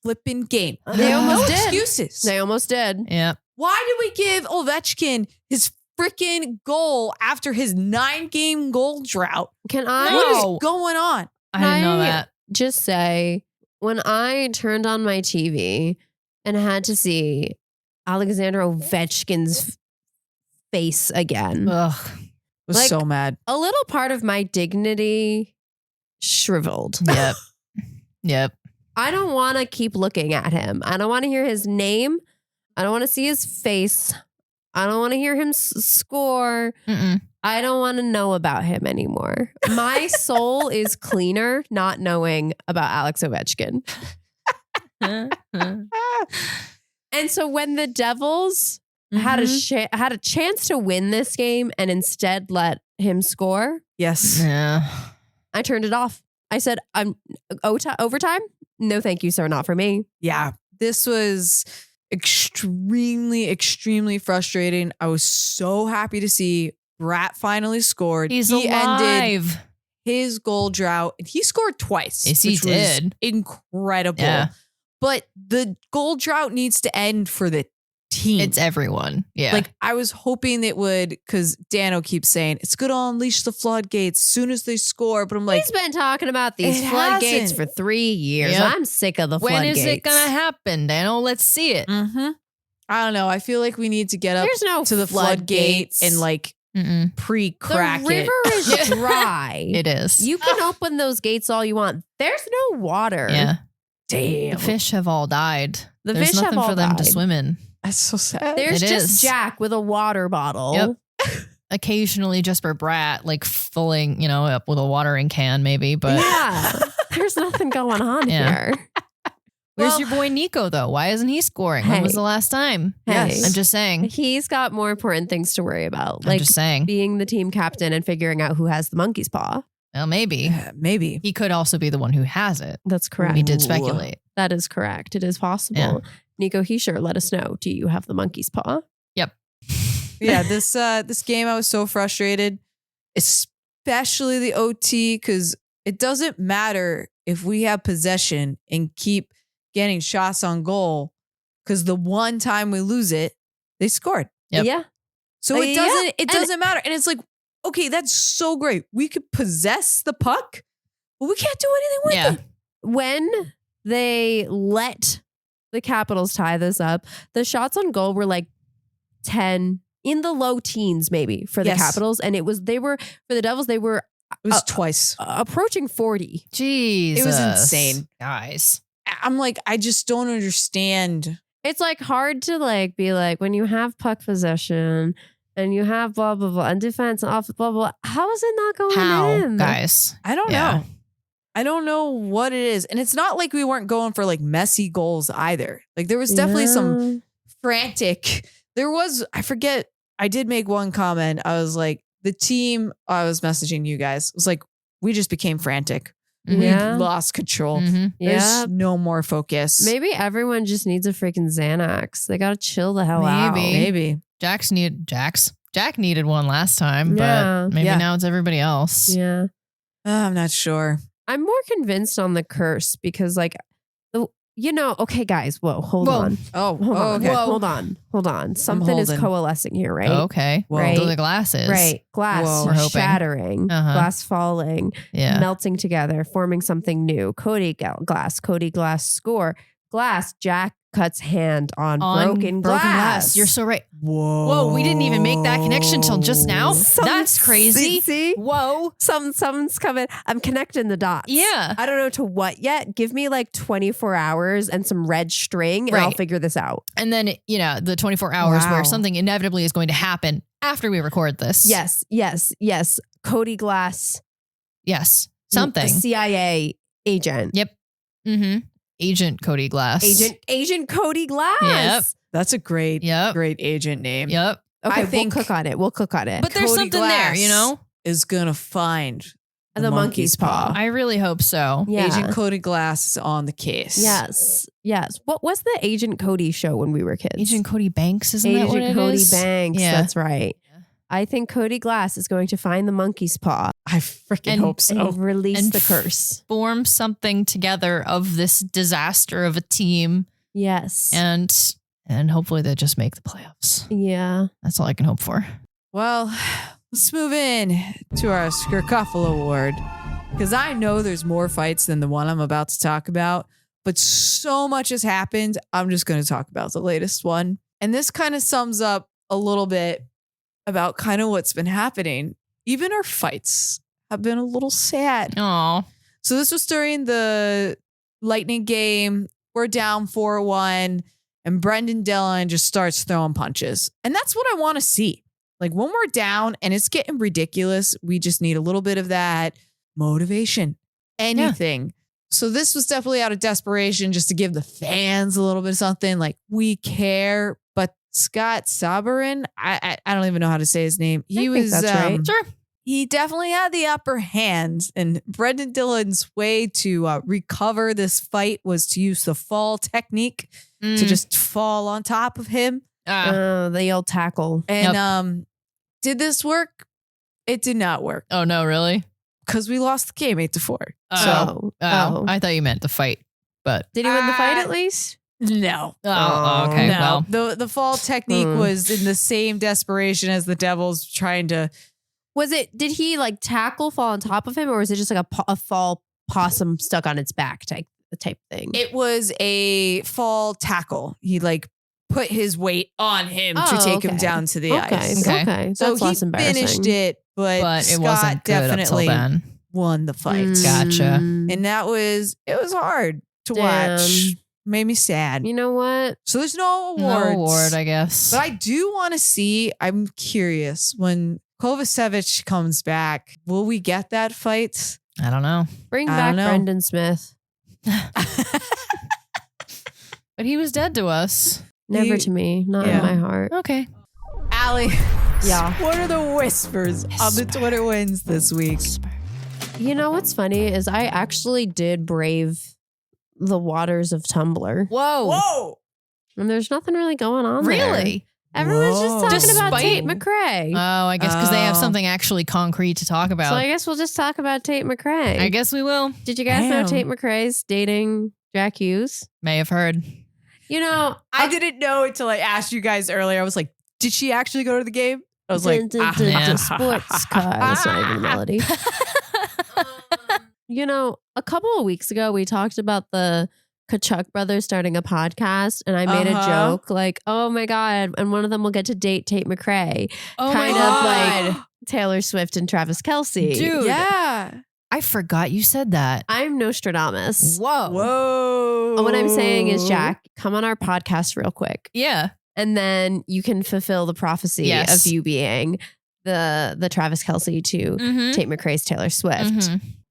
flipping game. They almost no did. excuses. They almost did. yeah. Why did we give Ovechkin his freaking goal after his 9-game goal drought? Can I What is going on? I didn't know I- that. just say, when I turned on my TV and had to see Alexander Ovechkin's face again, Ugh. I was Like- so mad. a little part of my dignity shriveled. Yep. Yep. I don't want to keep looking at him. I don't want to hear his name. I don't want to see his face. I don't want to hear him score. Mm-mm. I don't want to know about him anymore. My soul is cleaner not knowing about Alex Ovechkin. And so when the Devils had a chance to win this game and instead let him score, Yes. Yeah. I turned it off. I said, "I'm overtime? No, thank you, sir. Not for me." Yeah. This was extremely, extremely frustrating. I was so happy to see Brat finally scored. He's he alive. ended his goal drought, and he scored twice. Yes, he which was did. incredible. Yeah. But the goal drought needs to end for the team. It's everyone. Yeah. Like, I was hoping it would, because Dano keeps saying it's going to unleash the floodgates as soon as they score. But I'm like, He's been talking about these It floodgates hasn't. for 3 years. Yep. I'm sick of the when floodgates. is it going to happen, Dano? Let's see it. I don't know. I feel like we need to get up There's no to the floodgate floodgates. and like Mm-mm. pre-crack The river it. is dry. It is. You can open those gates all you want. There's no water. Yeah. Damn. The fish have all died. The There's fish have nothing all for them to died. swim in. That's so sad. There's It just is. Jack with a water bottle. Yep. Occasionally Jesper Bratt like filling, up with a watering can maybe, but Yeah. There's nothing going on Yeah. here. where's Well- your boy Nico though? Why isn't he scoring? When was Hey. the last time? Hey. I'm just saying. He's got more important things to worry about, I'm like just saying. being the team captain and figuring out who has the monkey's paw. Well, maybe. Maybe. He could also be the one who has it. That's correct. We did Ooh. speculate. That is correct. It is possible. Yeah. Nico Heischer, let us know. Do you have the monkey's paw? Yeah, this game I was so frustrated, especially the OT, because it doesn't matter if we have possession and keep getting shots on goal, because the one time we lose it, they scored. Yep. Yeah. So it Yeah, doesn't and- doesn't matter. And it's like, okay, that's so great. We could possess the puck, but we can't do anything with Yeah. it. When they let the Capitals tie this up, the shots on goal were like 10 in the low teens, maybe for the Yes. Capitals. And for the Devils, they were It was twice. approaching 40. Jeez. It was insane. Guys. I'm like, I just don't understand. It's like hard to like be like, when you have puck possession and you have blah, blah, blah, and defense and off, blah, blah, how is it not going How, in? guys? I don't Yeah. know. I don't know what it is. And it's not like we weren't going for like messy goals either. Like there was definitely some frantic. I forget, I did make one comment. I was like, the team I was messaging you guys was like, we just became frantic. Yeah. We lost control. Mhm. There's Yeah. no more focus. Maybe everyone just needs a freaking Xanax. They got to chill the hell out. Maybe. Jack needed one last time, Yeah. but maybe Yeah. now it's everybody else. Yeah. I'm not sure. I'm more convinced on the curse because like, okay, guys, hold Whoa. on. Oh, Hold on. okay. Hold on. Something is holding. coalescing here, right? Okay. Whoa. Right. So the glasses. Right. Glass Whoa. We're hoping. shattering, Uh-huh. glass falling, Yeah. melting together, forming something new. Cody Glass score. Glass, Jack cuts hand on broken glass. You're so right. Whoa. We didn't even make that connection till just now. That's crazy. See? Whoa. Someone's coming. I'm connecting the dots. Yeah. I don't know to what yet. Give me like 24 hours and some red string and I'll Right. figure this out. And then, the 24 hours Wow. where something inevitably is going to happen after we record this. Yes. Cody Glass. Yes. A Something. CIA agent. Yep. Mm-hmm. Agent Cody Glass. Agent Cody Glass. Yep. That's a great agent name. Yep. Okay, I think- we'll cook on it. But there's Cody something Glass there, is going to find The monkey's paw. I really hope so. Yeah. Agent Cody Glass is on the case. Yes. What was the Agent Cody show when we were kids? Agent Cody Banks, isn't that what Agent it Cody is? Banks. Yeah. That's right. I think Cody Glass is going to find the monkey's paw I freaking And- hope so. and release And the curse. Form something together of this disaster of a team, Yes. and hopefully they just make the playoffs. Yeah. That's all I can hope for. Well, let's move in to our Skirkuffle Award, because I know there's more fights than the one I'm about to talk about, but so much has happened. I'm just going to talk about the latest one. And this kind of sums up a little bit about kind of what's been happening. Even our fights have been a little sad. Oh, So this was during the Lightning game. We're down 4-1, and Brendan Dillon just starts throwing punches. And that's what I want to see. Like when we're down and it's getting ridiculous, we just need a little bit of that motivation, anything. So this was definitely out of desperation just to give the fans a little bit of something like we care. But Scott Sabourin, I don't even know how to say his name. He was that's right. Sure. He definitely had the upper hand, and Brendan Dillon's way to recover this fight was to use the fall technique to just fall on top of him. The old tackle. And did this work? It did not work. Oh, no, really? Because we lost the game 8-4. I thought you meant the fight, but Did he win the fight at least? No. Okay. No. Well, The fall technique was in the same desperation as the Devils trying to. Did he like tackle fall on top of him, or was it just like a fall possum stuck on its back type thing? It was a fall tackle. He like put his weight on him to take him down to the ice. Okay. So That's less he embarrassing. finished it, but it Scott wasn't good definitely up till then. won the fight. Gotcha. Mm. And it was hard to Damn. watch. Made me sad. You know what? So there's no awards. No award, I guess. But I do want to see, I'm curious, when Kovacevic comes back, will we get that fight? I don't know. Bring I back don't know. Brendan Smith. But he was dead to us. Never to me, not in my heart. Okay. Allie, Yeah. what are the whispers on the Twitter wins this week? You know what's funny is I actually did brave the waters of Tumblr, Whoa! and there's nothing really going on there. Really? Everyone's just Whoa. talking about Despite- Tate McRae. Oh, I guess because they have Oh. something actually concrete to talk about. So I guess we'll just talk about Tate McRae. I guess we will. Did you guys know Damn. Tate McRae's dating Jack Hughes? May have heard. You know, I didn't know until I asked you guys earlier. I was like, did she actually go to the game? I was like, yeah. sports car. That's not even a melody. You know, a couple of weeks ago, we talked about the Kachuk brothers starting a podcast, and I made a joke like, oh my God, and one of them will get to date Tate McRae. Oh kind my of God. like Taylor Swift and Travis Kelce. Dude. yeah. I forgot you said that. I'm Nostradamus. Whoa. Whoa. What I'm saying is, Jack, come on our podcast real quick. Yeah. And then you can fulfill the prophecy Yes. of you being the Travis Kelce to Mm-hmm. Tate McRae's Taylor Swift.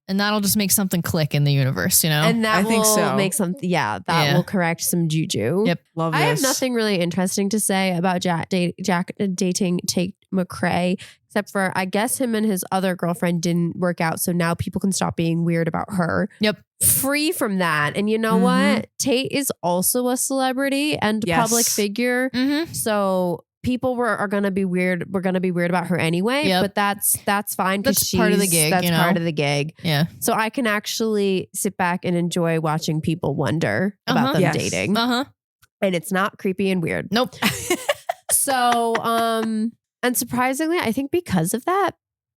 And that'll just make something click in the universe, you know? And that I will think so. make something, that Yeah. will correct some juju. Yep. Love I have this. nothing really interesting to say about Jack dating Tate McRae, except for I guess him and his other girlfriend didn't work out. So now people can stop being weird about her. Yep. Free from that. And you know Mhm. what? Tate is also a celebrity and Yes. public figure. Mm-hmm. So people are going to be weird. We're going to be weird about her anyway, Yep. but that's fine. 'Cause That's part of the she's- gig, That's you know? part of the gig. Yeah. So I can actually sit back and enjoy watching people wonder about them Yes. dating. Uh-huh. And it's not creepy and weird. Nope. So, and surprisingly, I think because of that,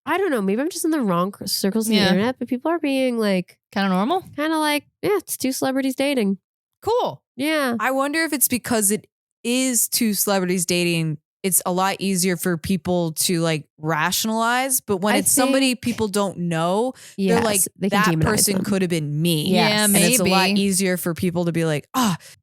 I don't know, maybe I'm just in the wrong circles of the Yeah. internet, but people are being like, Kind of normal. kind of like, yeah, it's two celebrities dating. Cool. Yeah. I wonder if it's because it is two celebrities dating. It's a lot easier for people to like rationalize, but when I it's somebody people don't know, Yes, they're like, they can that demonize person them. could have been me. Yeah, And it's a lot maybe. easier for people to be like,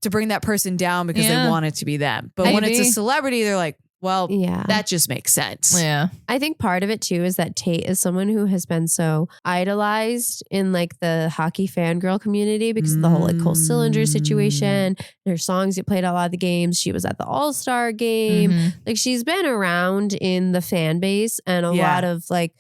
to bring that person down because Yeah. they want it to be them. But when it's a Maybe. celebrity, they're like, well, Yeah. that just makes sense. Yeah. I think part of it too is that Tate is someone who has been so idolized in like the hockey fangirl community because of the whole like Cole Sillinger situation. And her songs get played at a lot of the games. She was at the All-Star game. Mhm. Like she's been around in the fan base and a Yeah. lot of like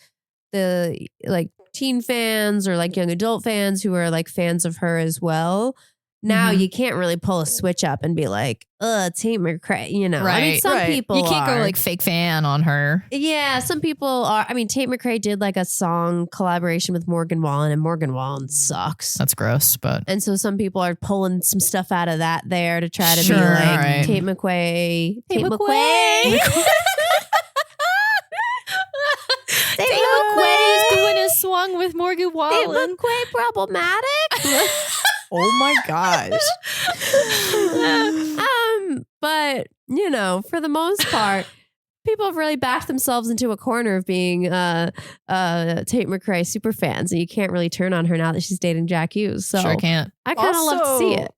the like teen fans or like young adult fans who are like fans of her as well. Now Mhm. you can't really pull a switch up and be like, Tate McRae, you know. I mean, Right. some Right. people You can't are. go like fake fan on her. Yeah, some people are. I mean, Tate McRae did like a song collaboration with Morgan Wallen, and Morgan Wallen sucks. That's gross, but And so some people are pulling some stuff out of that there to try to Sure, be like alright. Tate McQuay. Tate McQuay. Tate McQuay is doing a song with Morgan Tate Wallen. McQuay problematic. Oh my gosh. But you know, for the most part, people have really backed themselves into a corner of being Tate McRae super fans, and you can't really turn on her now that she's dating Jack Hughes. So Sure can't. I kind of love to see it.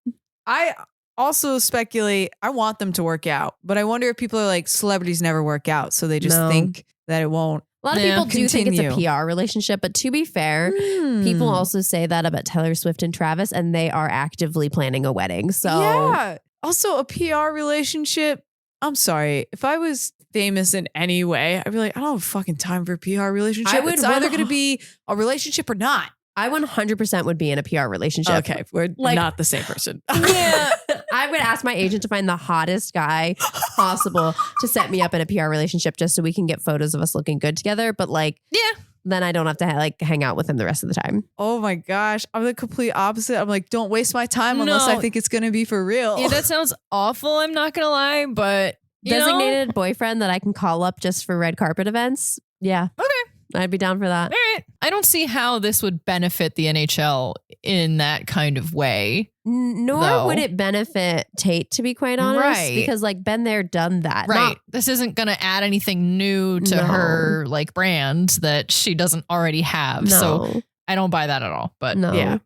I also speculate. I want them to work out, but I wonder if people are like, celebrities never work out, so they just think that it won't. A lot of people do think it's a Continue. PR relationship, but to be fair, people also say that about Taylor Swift and Travis, and they are actively planning a wedding. So Yeah. Also, a PR relationship. I'm sorry. If I was famous in any way, I'd be like, I don't have fucking time for a PR relationship. I would It's either going to be a relationship or not. I 100% would be in a PR relationship. Okay, we're Like- not the same person. Yeah. I would ask my agent to find the hottest guy possible to set me up in a PR relationship just so we can get photos of us looking good together. But like, then I don't have to hang out with him the rest of the time. Oh my gosh. I'm the complete opposite. I'm like, don't waste my time unless I think it's going to be for real. Yeah, that sounds awful. I'm not going to lie, but Designated boyfriend that I can call up just for red carpet events. Yeah. Okay. I'd be down for that. All right. I don't see how this would benefit the NHL in that kind of way. Nor would it benefit Tate, to be quite honest. Right. Because like been there, done that. Right. This isn't going to add anything new to her like brand that she doesn't already have. So I don't buy that at all. But yeah.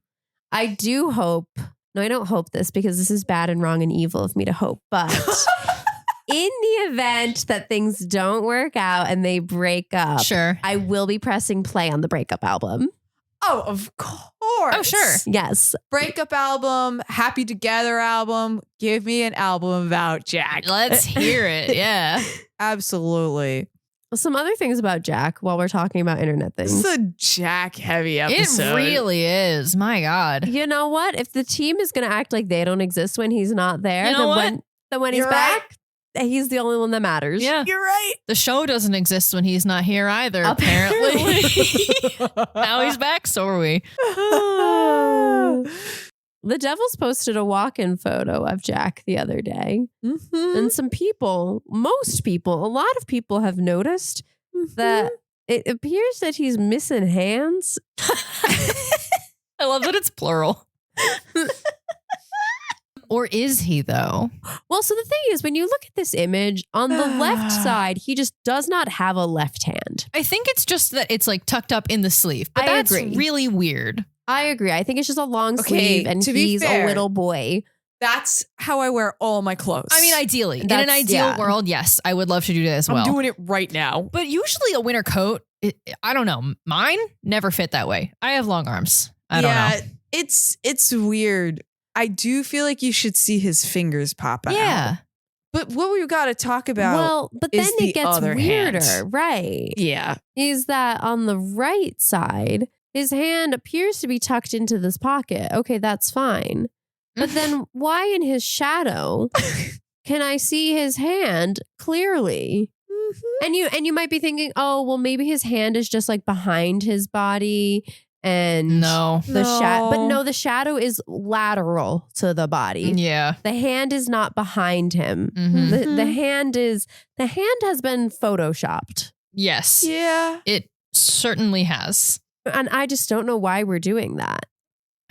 I do hope. No, I don't hope this because this is bad and wrong and evil of me to hope. But in the event that things don't work out and they break up, Sure. I will be pressing play on the breakup album. Oh, of course. Oh, sure. Yes. Breakup album, Happy Together album. Give me an album about Jack. Let's hear it. Yeah. Absolutely. Some other things about Jack while we're talking about internet This things. is a Jack heavy episode. It really is. My God. You know what? If the team is going to act like they don't exist when he's not there, You know then when he's You're back, he's the only one that matters. Yeah. You're right. The show doesn't exist when he's not here either, apparently. Now he's back, so are we. The Devils posted a walk-in photo of Jack the other day. Mm-hmm. And some people, most people, a lot of people have noticed that it appears that he's missing hands. I love that it's plural. Or is he, though? Well, so the thing is, when you look at this image, on the left side, he just does not have a left hand. I think it's just that it's like tucked up in the sleeve. But I that's agree. really weird. I agree. I think it's just a long Okay, sleeve and to be he's fair, a little boy. That's how I wear all my clothes. I mean, ideally. In an That's- ideal yeah. world, yes, I would love to do that as well. I'm doing it right now. But usually a winter coat, I don't know. Mine never fit that way. I have long arms. I don't know. It's weird. I do feel like you should see his fingers pop out. Yeah. But what we've got to talk about. Well, but then is the it gets other weirder, hand. right? Yeah. Is that on the right side, his hand appears to be tucked into this pocket. Okay, that's fine. But then why in his shadow can I see his hand clearly? And you might be thinking, oh, well, maybe his hand is just like behind his body and No. but no, the shadow is lateral to the body. Yeah. The hand is not behind him. Mhm. The hand has been photoshopped. Yes. Yeah. It certainly has. And I just don't know why we're doing that.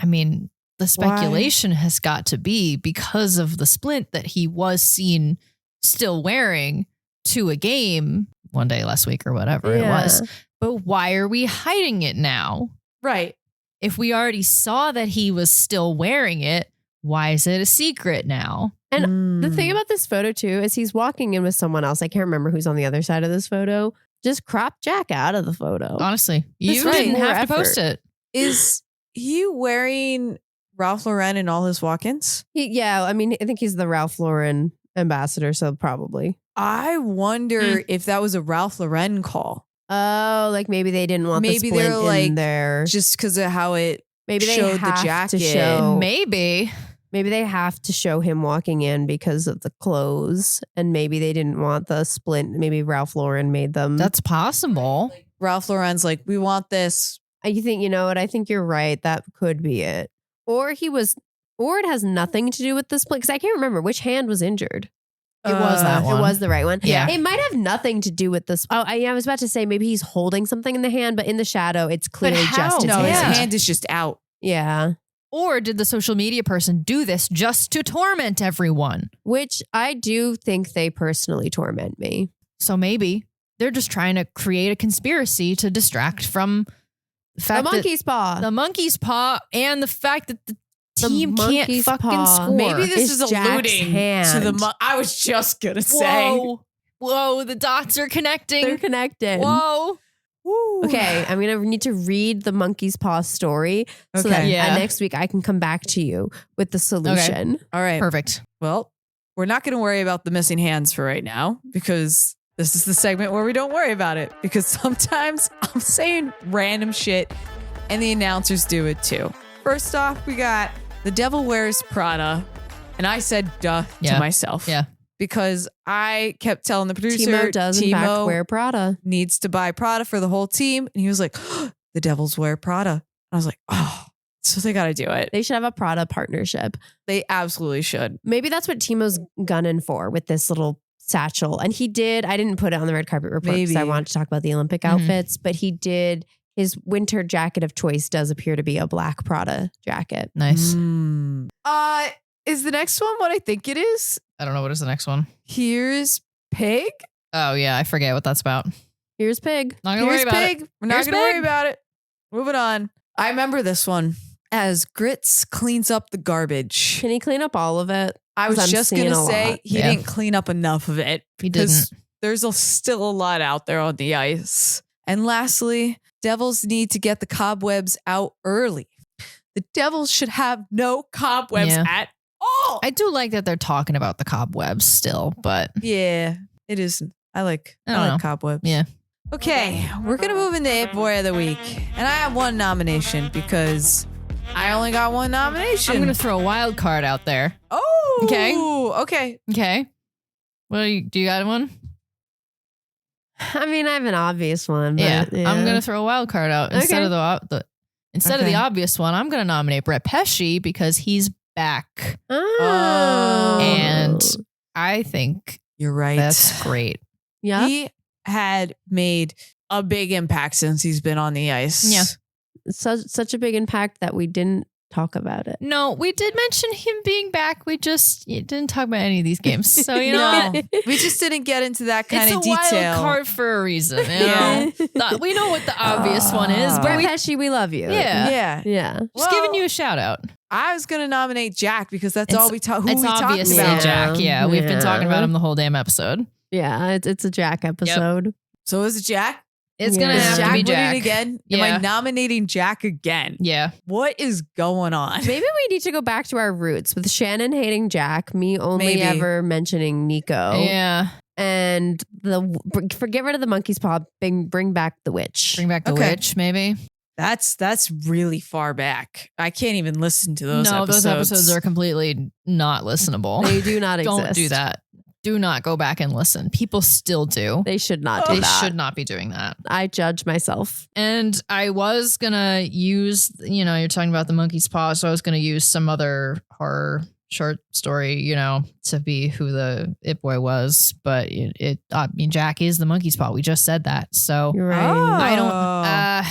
I mean, the speculation has got to be because of the splint that he was seen still wearing to a game one day last week or whatever it was. But why are we hiding it now? Right. If we already saw that he was still wearing it, why is it a secret now? And the thing about this photo too is he's walking in with someone else. I can't remember who's on the other side of this photo. Just crop Jack out of the photo. Honestly, you This was didn't more have to post effort. it. Is he wearing Ralph Lauren in all his walk-ins? I mean, I think he's the Ralph Lauren ambassador, so probably. I wonder if that was a Ralph Lauren call. Oh, like maybe they didn't want Maybe the they're splint like, in there. Just because of how it Maybe they showed the have jacket. to show. Maybe. Maybe they have to show him walking in because of the clothes, and maybe they didn't want the splint. Maybe Ralph Lauren made them. That's possible. Ralph Lauren's like, we want this. You think, you know what? I think you're right. That could be it. Or it has nothing to do with the splint, because I can't remember which hand was injured. It was that one. It was the right one. Yeah. It might have nothing to do with this. Oh, I was about to say maybe he's holding something in the hand, but in the shadow, it's clearly how? just his No, hand. his hand is just out. Yeah. Or did the social media person do this just to torment everyone? Which I do think they personally torment me. So maybe they're just trying to create a conspiracy to distract from the The fact monkey's paw. the monkey's paw and the fact that the team can't monkey's fucking paw. score. Maybe this It's is Jack's alluding hand. to the. I was just gonna say. Whoa, the dots are connecting. They're connected. Whoa. Woo. Okay, I'm gonna need to read the monkey's paw story so that Okay. Yeah. next week I can come back to you with the solution. All right. Perfect. Well, we're not going to worry about the missing hands for right now because this is the segment where we don't worry about it because sometimes I'm saying random shit and the announcers do it too. First off, we got The Devil Wears Prada. And I said duh Yeah. to myself. Yeah. Because I kept telling the producer, Timo does in fact wear Prada. needs to buy Prada for the whole team. And he was like, The Devils wear Prada. And I was like, oh, so they got to do it. They should have a Prada partnership. They absolutely should. Maybe that's what Timo's gunning for with this little satchel. And he did, I didn't put it on the red carpet report because I Maybe. wanted to talk about the Olympic Mhm. outfits, but he did, his winter jacket of choice does appear to be a black Prada jacket. Nice. Is the next one what I think it is? I don't know. What is the next one? Here's Pig. Oh, yeah. I forget what that's about. Here's Pig. Not going to worry Here's about Pig. it. We're not Here's going to worry Pig. about it. Moving on. I remember this one as Grits cleans up the garbage. Can he clean up all of it? I was 'Cause I'm just seeing going to a say lot. he Yeah. didn't clean up enough of it. He because didn't. There's still a lot out there on the ice. And lastly, Devils need to get the cobwebs out early. The Devils should have no cobwebs Yeah. at all. I do like that they're talking about the cobwebs still, but Yeah, it is. I like I don't know. cobwebs. yeah. Okay, we're gonna move into It Boy of the Week, and I have one nomination because I only got one nomination. I'm going to throw a wild card out there. Oh, Okay. okay. Okay. Well, do you got one? I mean, I have an obvious one. But Yeah. I'm going to throw a wild card out instead Okay. of instead of Okay. the obvious one. I'm going to nominate Brett Pesci because he's back. Oh. And I think You're right. that's great. yeah. He had made a big impact since he's been on the ice. Yeah. Such a big impact that we didn't talk about it. No, we did mention him being back. We just didn't talk about any of these games. So, you know, No, we just didn't get into that kind it's of a detail. wild card for a reason. You Yeah. know? We know what the obvious one is, but Brett we Pesci, we love you. Yeah. Yeah. Yeah. just giving you a shout out. I was gonna nominate Jack because that's It's- all we talk. Who It's we talked obviously about. Jack. Yeah, we've been talking about Yeah. him the whole damn episode. Yeah. It's a Jack episode. So is it Jack? It's Yeah. gonna Is have Jack to be winning Jack again? Am Yeah. I nominating Jack again? Yeah. What is going on? Maybe we need to go back to our roots with Shannon hating Jack, me only Maybe. ever mentioning Nico. Yeah. And get rid of the monkey's paw, bring back the witch. Bring back the Okay. witch, maybe. That's really far back. I can't even listen to those No, episodes. those episodes are completely not listenable. They do not exist. Don't do that. Do not go back and listen. People still do. They should not do They that. should not be doing that. I judge myself. And I was gonna use, you're talking about the monkey's paw, so I was gonna use some other horror short story, to be who the It Boy was. But Jack is the monkey's paw. We just said that. So You're right. I don't.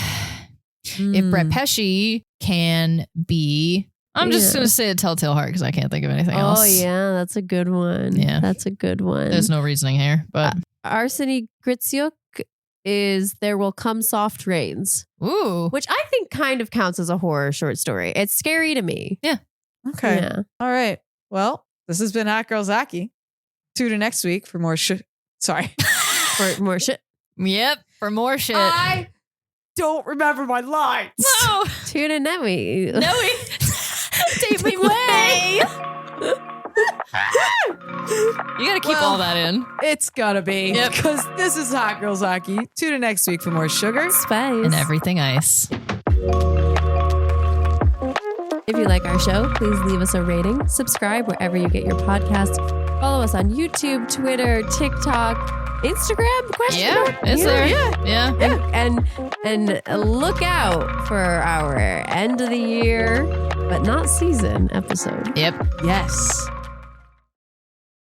If Hmm. Brett Pesci can be, I'm just Yeah. gonna say a Telltale Heart because I can't think of anything Oh else. yeah, that's a good one. Yeah. That's a good one. There's no reasoning here, but Arseny Gritsyuk is There Will Come Soft Rains, ooh, which I think kind of counts as a horror short story. It's scary to me. Okay. Yeah. All right. Well, this has been Hot Girl Zaki. Tune in next week for more Sorry. For more shit. yep, for more shit. I don't remember my lines. no, Tune in that week. no, take me away. You gotta keep all that in. It's gotta be. Yep. Because this is Hot Girl Zaki. Tune in next week for more sugar. Spice. And everything ice. If you like our show, please leave us a rating, subscribe wherever you get your podcasts, follow us on YouTube, Twitter, TikTok, Instagram? Question Yeah, mark? it's there. Yeah. And look out for our end of the year, but not season episode. Yep. Yes.